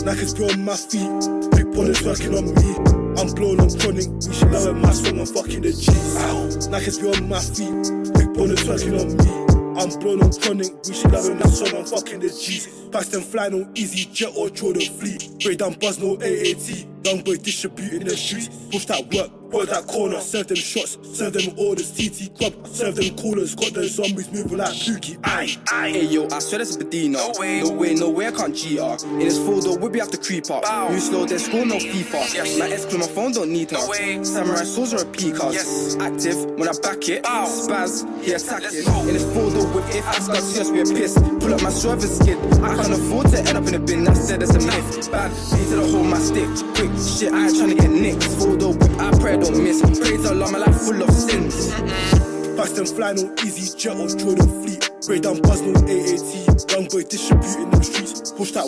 Like it's on my feet, big bullets working on me. I'm blowing on chronic, we should know it, my song, I'm fucking the G's. Like it's on my feet, big bullets working on me. I'm blown on chronic, we should have in that song, I'm fucking the G's. Packs them fly, no easy jet or Jordan fleet. Break down buzz, no AAT. Young boy distributing the streets. Push that work that corner. Serve them shots, serve them orders. TT grub, serve them coolers. Got them zombies moving like Pookie. Aye. Hey yo, I swear that's a Bedina. No way, I can't GR. In this photo, we be have to creep up. You slow, then school, no FIFA. My ex, my phone don't need her. Samurai swords are a P-card. Active, when I back it, spaz, he attacking. In this photo, with if I got serious, we are pissed. Pull up my service skid. I can't afford to end up in a bin, that's said as a myth. Bad, need to hold my stick. Quick shit, I ain't trying to get nicked. Photo whip, I pray don't miss. Pray to Allah, my life full of sins. Packs them fly, no easy jet or Jordan fleet. Break down buzz, no AAT. Young boy distributing them streets. Push that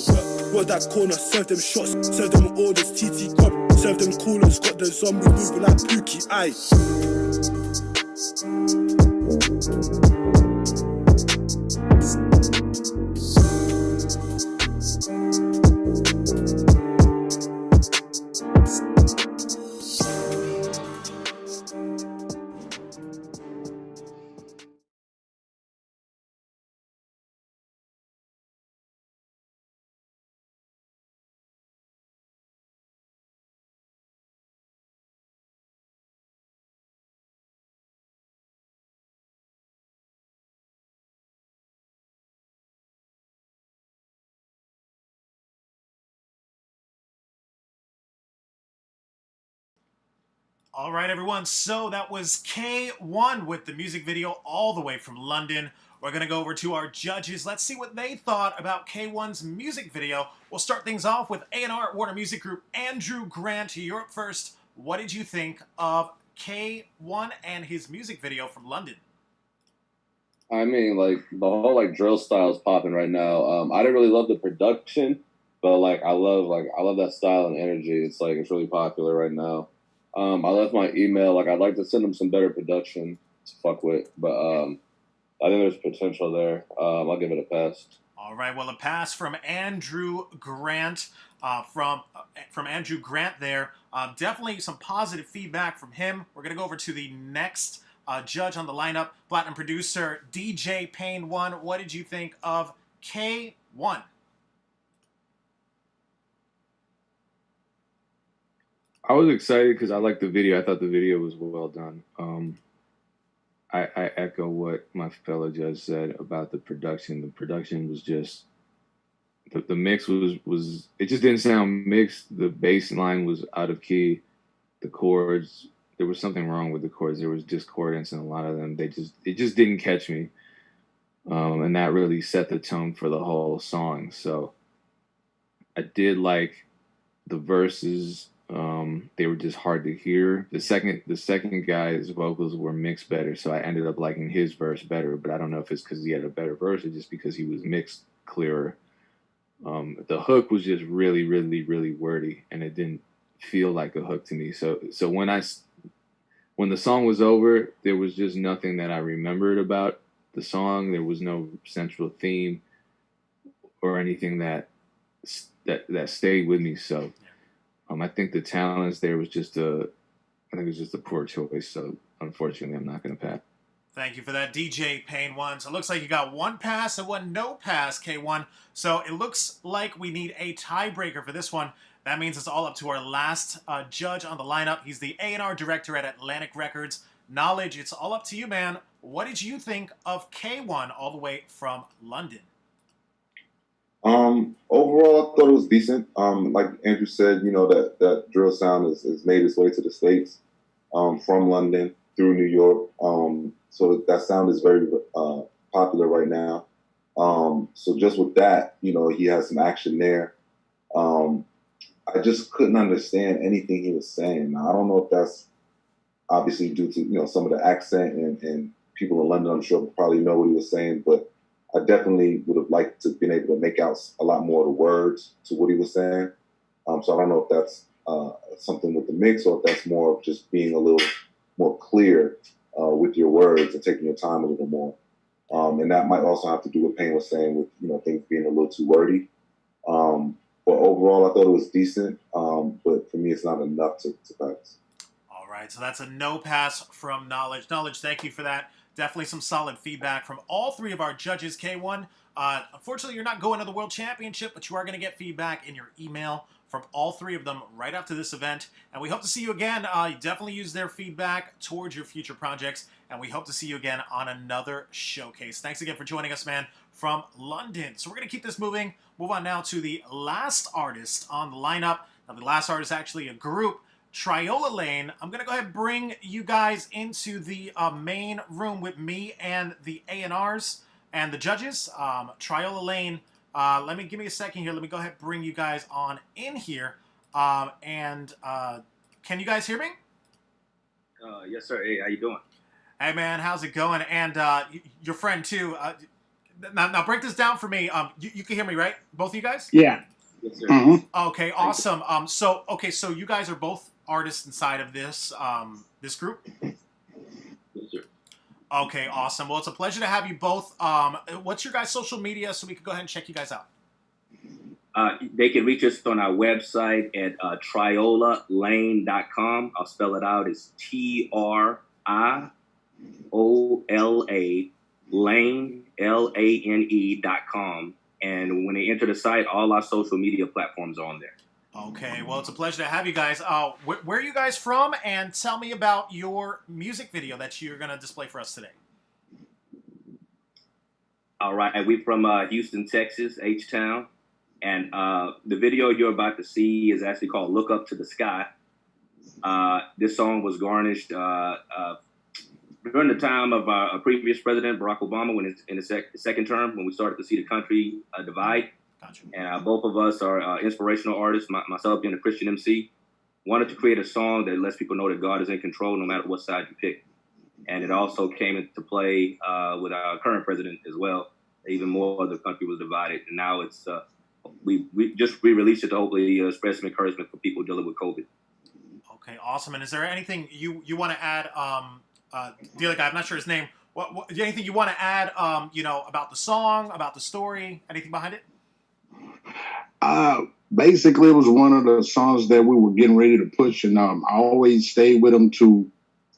work that corner. Serve them shots, serve them orders. TT grub, serve them coolers. Got the zombies moving like Pookie. Aye. All right, everyone. So that was K1 with the music video all the way from London. We're going to go over to our judges. Let's see what they thought about K1's music video. We'll start things off with A&R at Warner Music Group. Andrew Grant, you're up first. What did you think of K1 and his music video from London? I mean, like, the whole, like, drill style is popping right now. I didn't really love the production, but, like, I love that style and energy. It's, like, it's really popular right now. I left my email. Like, I'd like to send him some better production to fuck with, but I think there's potential there. I'll give it a pass. All right, well, a pass from Andrew Grant. From Andrew Grant there. Definitely some positive feedback from him. We're going to go over to the next judge on the lineup, Platinum producer DJ Payne 1. What did you think of K1? I was excited because I liked the video. I thought the video was well done. I echo what my fellow judge said about the production. The production was just, the mix was it just didn't sound mixed. The bass line was out of key. The chords, there was something wrong with the chords. There was discordance in a lot of them. It just didn't catch me. And that really set the tone for the whole song. So I did like the verses. They were just hard to hear. The second guy's vocals were mixed better, so I ended up liking his verse better, but I don't know if it's because he had a better verse or just because he was mixed clearer. The hook was just really, really, really wordy, and it didn't feel like a hook to me. So when the song was over, there was just nothing that I remembered about the song. There was no central theme or anything that stayed with me. So I think the talents there was just a poor choice. So unfortunately, I'm not going to pass. Thank you for that, DJ Payne 1. So it looks like you got one pass and one no pass, K1. So it looks like we need a tiebreaker for this one. That means it's all up to our last judge on the lineup. He's the A&R director at Atlantic Records. Knowledge, it's all up to you, man. What did you think of K1 all the way from London? Overall, I thought it was decent. Like Andrew said, you know, that drill sound has made its way to the States from London through New York. So that sound is very popular right now. So just with that, you know, he has some action there. I just couldn't understand anything he was saying. Now, I don't know if that's obviously due to, you know, some of the accent and people in London, I'm sure, probably know what he was saying, but I definitely would have liked to been able to make out a lot more of the words to what he was saying. So I don't know if that's something with the mix or if that's more of just being a little more clear with your words and taking your time a little more. And that might also have to do what Payne was saying with, you know, things being a little too wordy. But overall, I thought it was decent. But for me, it's not enough to pass. All right, so that's a no pass from Knowledge. Knowledge, thank you for that. Definitely some solid feedback from all three of our judges, K1. Unfortunately, you're not going to the World Championship, but you are going to get feedback in your email from all three of them right after this event. And we hope to see you again. You definitely use their feedback towards your future projects. And we hope to see you again on another showcase. Thanks again for joining us, man, from London. So we're going to keep this moving. Move on now to the last artist on the lineup. Now, the last artist is actually a group, Triola Lane. I'm going to go ahead and bring you guys into the main room with me and the A&Rs and the judges. Triola Lane, give me a second here. Let me go ahead and bring you guys on in here. Can you guys hear me? Yes, sir. Hey, how you doing? Hey, man, how's it going? And your friend, too. Now, break this down for me. You can hear me, right? Both of you guys? Yeah. Yes, sir. Mm-hmm. Okay, awesome. So you guys are both artists inside of this this group? Yes, sir. Okay, awesome. Well, it's a pleasure to have you both. What's your guys' social media so we can go ahead and check you guys out? They can reach us on our website at triolalane.com. I'll spell it out. It's TRIOLA Lane, LANE.com. And when they enter the site, all our social media platforms are on there. Okay, well, it's a pleasure to have you guys. Where are you guys from? And tell me about your music video that you're going to display for us today. All right, we're from Houston, Texas, H-Town. And the video you're about to see is actually called Look Up to the Sky. This song was garnished during the time of our previous president, Barack Obama, when in the second term, when we started to see the country divide. Gotcha. And both of us are inspirational artists, myself being a Christian MC. Wanted to create a song that lets people know that God is in control no matter what side you pick. And it also came into play with our current president as well. Even more, the country was divided. And now it's we just re-released it to hopefully spread some encouragement for people dealing with COVID. Okay, awesome. And is there anything you want to add, the other guy, I'm not sure his name, anything you want to add, about the song, about the story, anything behind it? Basically, it was one of the songs that we were getting ready to push, and I always stayed with him to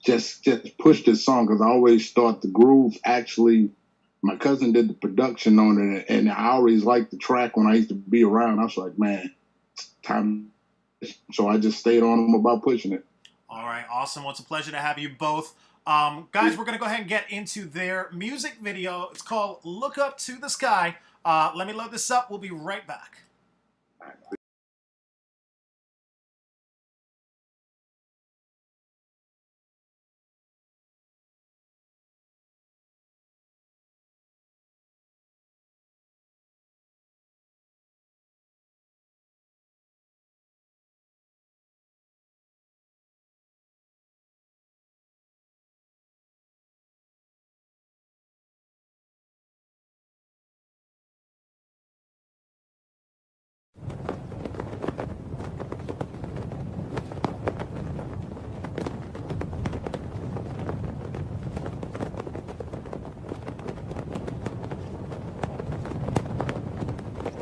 just push this song because I always thought the groove actually. My cousin did the production on it, and I always liked the track when I used to be around. I was like, man, it's time. So I just stayed on him about pushing it. All right, awesome. Well, it's a pleasure to have you both. Guys, we're going to go ahead and get into their music video. It's called Look Up to the Sky. Let me load this up. We'll be right back.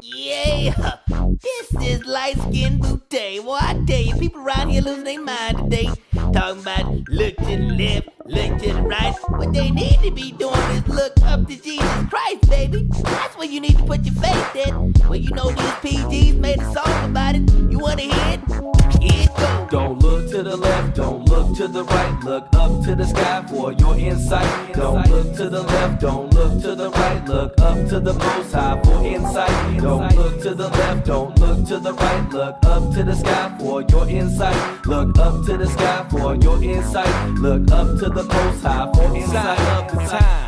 Yeah, this is light skin Butte. Well, I tell you, people around here losing their mind today. Talking about look to the left, Look to the right. What they need to be doing is look up to Jesus Christ, baby. That's where you need to put your faith in. Well, you know these PGs made a song about it. You wanna hear it? Here it goes. Don't look to the left, don't look to the right. Look up to the sky for your insight. Don't look to the left, don't look to the right. Look up to the Most High for insight. Don't look to the left, don't look to the right. Look up to the sky for your insight. Look up to the sky for your insight. Look up to the Most High for insight. Sign of the times.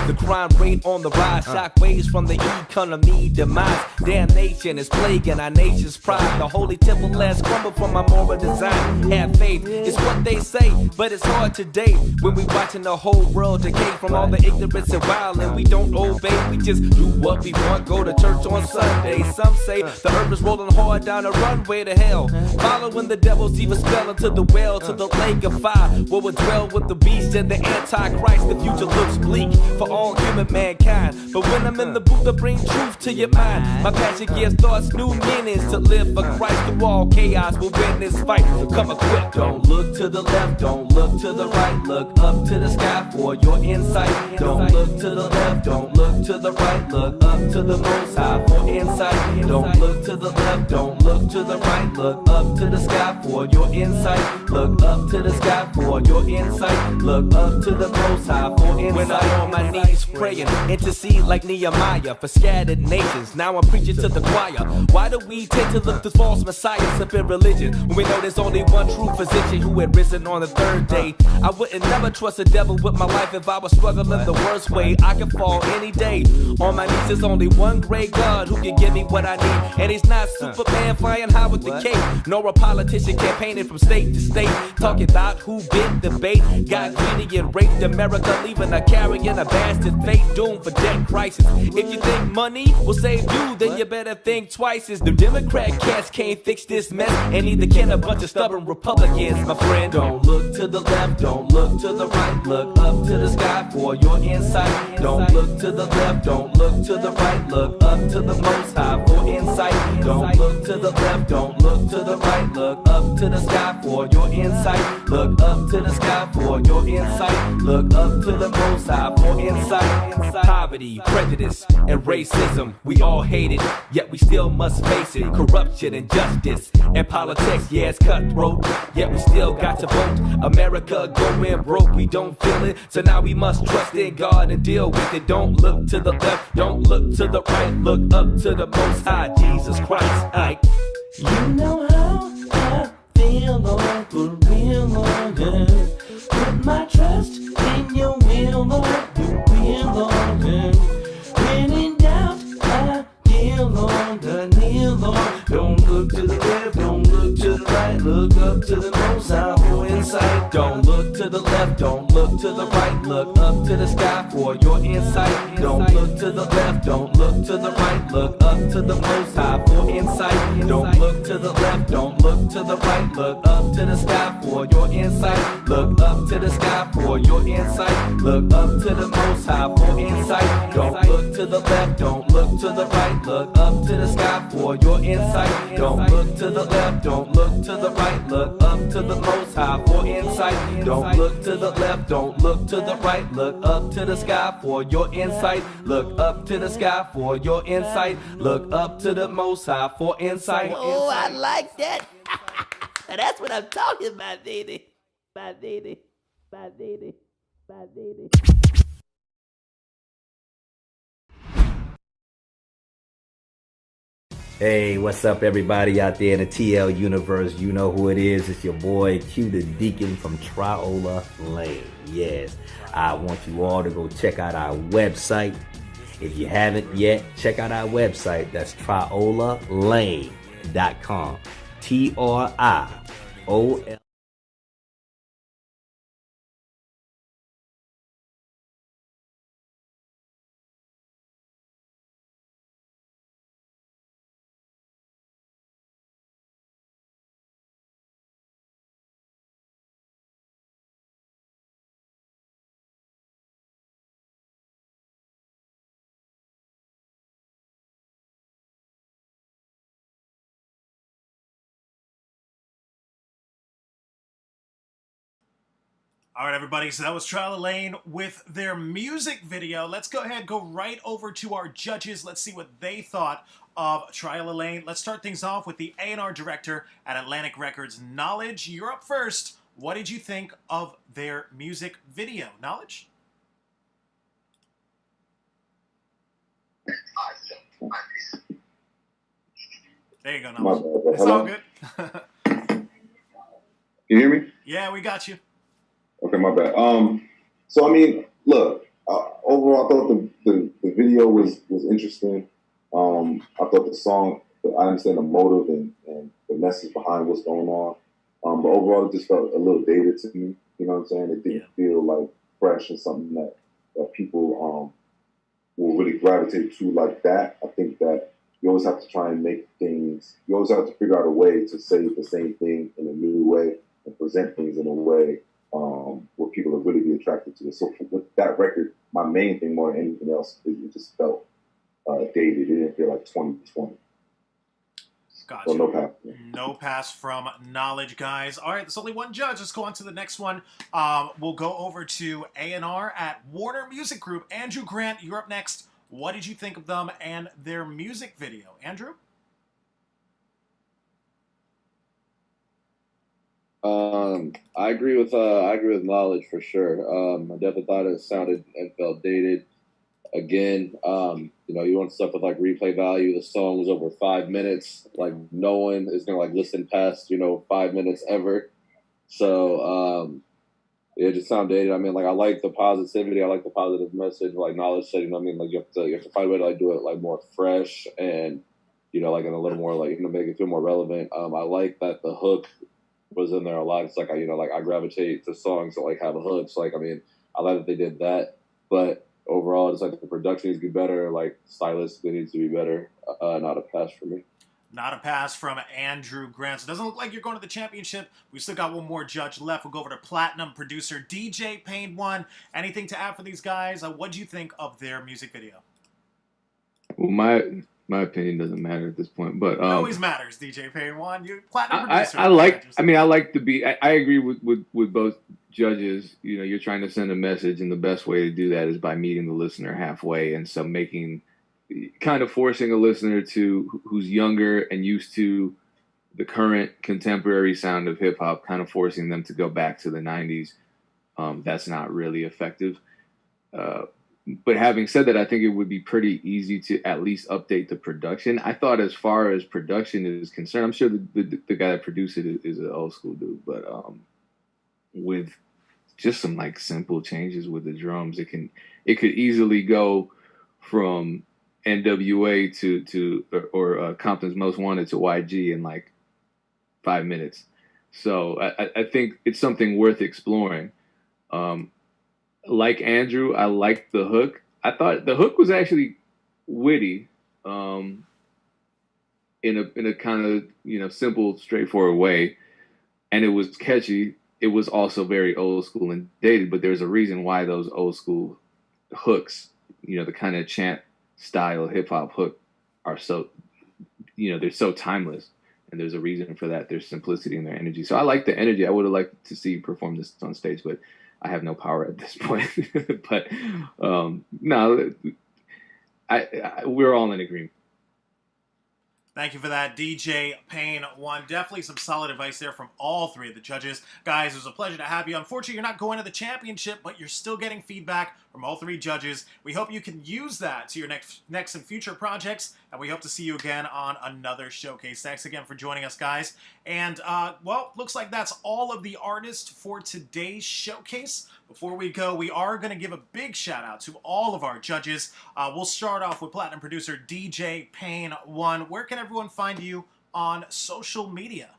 The crime rate on the rise, shockwaves from the economy demise. Damnation is plaguing our nation's pride. The holy temple has crumbled from our moral design. Have faith, it's what they say, but it's hard today when we watching the whole world decay from all the ignorance and violence. We don't obey, we just do what we want. Go to church on Sunday. Some say the earth is rolling hard down a runway to hell, following the devil's evil spell into the well, to the lake of fire, where we'll dwell with the beast and the antichrist. The future looks bleak for all human mankind, but when I'm in the booth I bring truth to your mind. My passion gives thoughts new meanings to live for Christ. Through all chaos we'll win this fight. Come equipped. Don't look to the left, don't look to the right. Look up to the sky for your insight. Don't look to the left, don't look to the right. Look up to the Most High for insight. Don't look to the left, don't look to the right. Look up to the sky for your insight. Look up to the sky for your insight. Look up to the Most High for insight. When I'm on my knees praying, intercede like Nehemiah for scattered nations. Now I'm preaching to the choir. Why do we tend to look to false messiahs up in religion when we know there's only one true physician who had risen on the third day? I wouldn't never trust the devil with my life if I was struggling the worst way. I could fall any day. On my knees there's only one great God who can give me what I need, and he's not Superman flying high with the cape, nor a politician campaigning from state to state, talking about who bit the bait, got greedy and raped America, leaving her carrying a bastard fate, doomed for debt crisis. If you think money will save you, then you better think twice. As the Democrat cats can't fix this mess, and neither can a bunch of stubborn Republicans, my friend. Don't look to the left, don't look to the right. Look up to the sky for your insight. Don't look to the left, don't look to the right. Look up to the Most High for insight. Don't look to the left, don't look to the right. Look up to the sky for your insight. Look up to the sky for your insight. Look up to the Most High for insight. Poverty, prejudice, and racism, we all hate it, yet we still must face it. Corruption, injustice, and politics, yeah, it's cutthroat, yet we still got to vote. America going broke, we don't feel it, so now we must trust in God and deal with it. Don't look to the left, don't look to the right. Look up to the Most High, Jesus Christ. You know how I feel, Lord, for real, Lord, yeah. Put my trust in your will, Lord, your will, Lord, yeah. When in doubt, I kneel, Lord, I kneel, Lord. Don't look to the left, don't look to the right. Look up to the Most High for insight. Don't look to the left, don't look to the right. Look up to the sky for your insight. Don't look to the left, don't look to the right. Look up to the Most High for insight. Don't look to the left, don't look to the right. Look up to the sky for your insight. Look up to the sky for your insight. Look up to the Most High for insight. Don't look to the left, don't look to the right. Look up to the sky for your insight. Don't look to the left, don't look to the right. Look up to the Most High for insight. Don't look to the left, don't look to the right. Look up to the sky for your insight. Look up to the sky for your insight. Look up to the Most High for insight. Oh, I like that. That's what I'm talking about, baby. My baby, my baby, my baby. Hey, what's up, everybody out there in the TL universe? You know who it is. It's your boy Q the Deacon from Triola Lane. Yes, I want you all to go check out our website. If you haven't yet, check out our website. That's triolalane.com. TRIOL All right, everybody, so that was Trial of Lane with their music video. Let's go ahead, go right over to our judges. Let's see what they thought of Trial of Lane. Let's start things off with the A&R director at Atlantic Records, Knowledge. You're up first. What did you think of their music video? Knowledge? There you go, Knowledge. It's all good. Can you hear me? Yeah, we got you. Okay, my bad. So I mean, look, overall, I thought the video was interesting. I thought the song, I understand the motive and the message behind what's going on. But overall, it just felt a little dated to me. You know what I'm saying? It didn't feel like fresh and something that people will really gravitate to like that. I think that you always have to try and make things. You always have to figure out a way to say the same thing in a new way and present things in a way where people will really be attracted to it. So with that record, my main thing more than anything else, it just felt dated. It didn't feel like 2020. Gotcha. So no pass. No pass from Knowledge, guys. All right, there's only one judge. Let's go on to the next one. We'll go over to A&R at Warner Music Group. Andrew Grant, you're up next. What did you think of them and their music video? Andrew? I agree with Knowledge for sure. I definitely thought it sounded and felt dated. Again, you want stuff with like replay value. The song was over 5 minutes. Like no one is gonna like listen past 5 minutes ever. So it just sounded dated. I mean, like I like the positivity. I like the positive message. Like Knowledge said, like you have to find a way to like do it like more fresh and like in a little more like make it feel more relevant. I like that the hook was in there a lot. It's like I gravitate to songs that like have a hook. So like I mean, I like that they did that, but overall, it's like the production needs to be better. Like stylistically needs to be better. Not a pass for me. Not a pass from Andrew Grant. So it doesn't look like you're going to the championship. We still got one more judge left. We'll go over to Platinum producer DJ Payne 1. Anything to add for these guys? What do you think of their music video? Well, my opinion doesn't matter at this point, but it always matters. DJ Payne 1, you Platinum producer. I like to be. I agree with both judges. You're trying to send a message, and the best way to do that is by meeting the listener halfway, and so kind of forcing a listener who's younger and used to the current contemporary sound of hip hop, kind of forcing them to go back to the 90s. That's not really effective. But having said that, I think it would be pretty easy to at least update the production. I thought as far as production is concerned, I'm sure the guy that produced it is an old school dude, but with just some like simple changes with the drums, it could easily go from NWA to Compton's Most Wanted to YG in like 5 minutes. So I think it's something worth exploring. Like Andrew, I liked the hook. I thought the hook was actually witty, in a kind of simple, straightforward way, and it was catchy. It was also very old school and dated, but there's a reason why those old school hooks, the kind of chant style hip hop hook, are so, they're so timeless, and there's a reason for that. There's simplicity in their energy. So I like the energy. I would have liked to see you perform this on stage, but I have no power at this point. But no, we're all in agreement. Thank you for that, DJ Payne 1. Definitely some solid advice there from all three of the judges. Guys, it was a pleasure to have you. Unfortunately, you're not going to the championship, but you're still getting feedback from all three judges. We hope you can use that to your next and future projects, and we hope to see you again on another showcase. Thanks again for joining us, guys. And, well, looks like that's all of the artists for today's showcase. Before we go, we are going to give a big shout out to all of our judges. We'll start off with Platinum producer DJ Payne 1. Where can everyone find you on social media?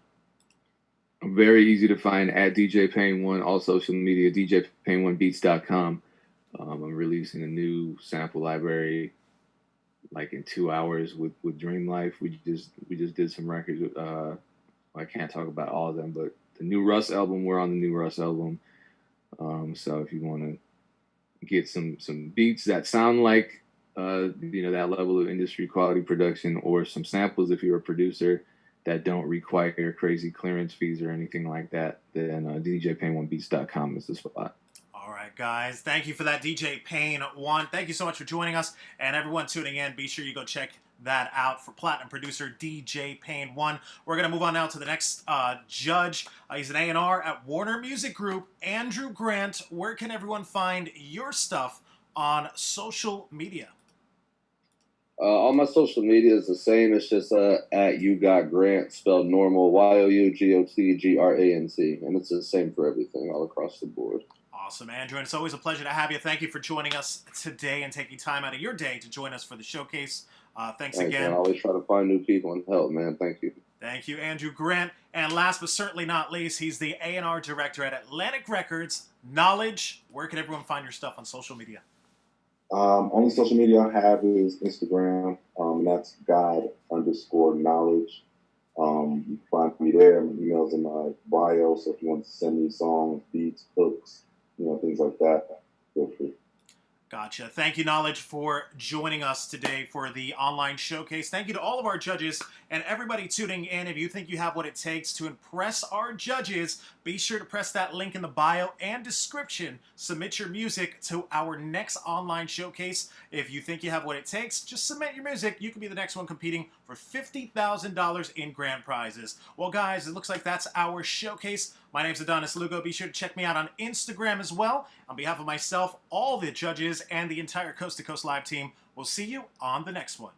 Very easy to find at DJ Payne 1, all social media, djpayne1beats.com. I'm releasing a new sample library like in 2 hours with Dream Life. We just did some records. I can't talk about all of them, but the new Russ album, we're on the new Russ album. So if you want to get some beats that sound like that level of industry quality production, or some samples if you're a producer, that don't require crazy clearance fees or anything like that, then DJPain1Beats.com is the spot. All right, guys. Thank you for that, DJ Pain 1. Thank you so much for joining us. And everyone tuning in, be sure you go check that out for Platinum producer DJ Pain 1. We're going to move on now to the next judge. He's an A&R at Warner Music Group, Andrew Grant. Where can everyone find your stuff on social media? All my social media is the same. It's just at You Got Grant, spelled normal, YOUGOTGRANT, and it's the same for everything all across the board. Awesome, Andrew, and it's always a pleasure to have you. Thank you for joining us today and taking time out of your day to join us for the showcase. Thanks again. Man. I always try to find new people and help, man. Thank you. Thank you, Andrew Grant. And last but certainly not least, he's the A&R director at Atlantic Records, Knowledge. Where can everyone find your stuff on social media? Only social media I have is Instagram, and that's God_knowledge. You can find me there. My email's in my bio, so if you want to send me songs, beats, hooks, things like that, feel free. Gotcha. Thank you, Knowledge, for joining us today for the online showcase. Thank you to all of our judges and everybody tuning in. If you think you have what it takes to impress our judges, be sure to press that link in the bio and description. Submit your music to our next online showcase. If you think you have what it takes, just submit your music. You can be the next one competing for $50,000 in grand prizes. Well, guys, it looks like that's our showcase. My name's Adonis Lugo. Be sure to check me out on Instagram as well. On behalf of myself, all the judges, and the entire Coast to Coast Live team, we'll see you on the next one.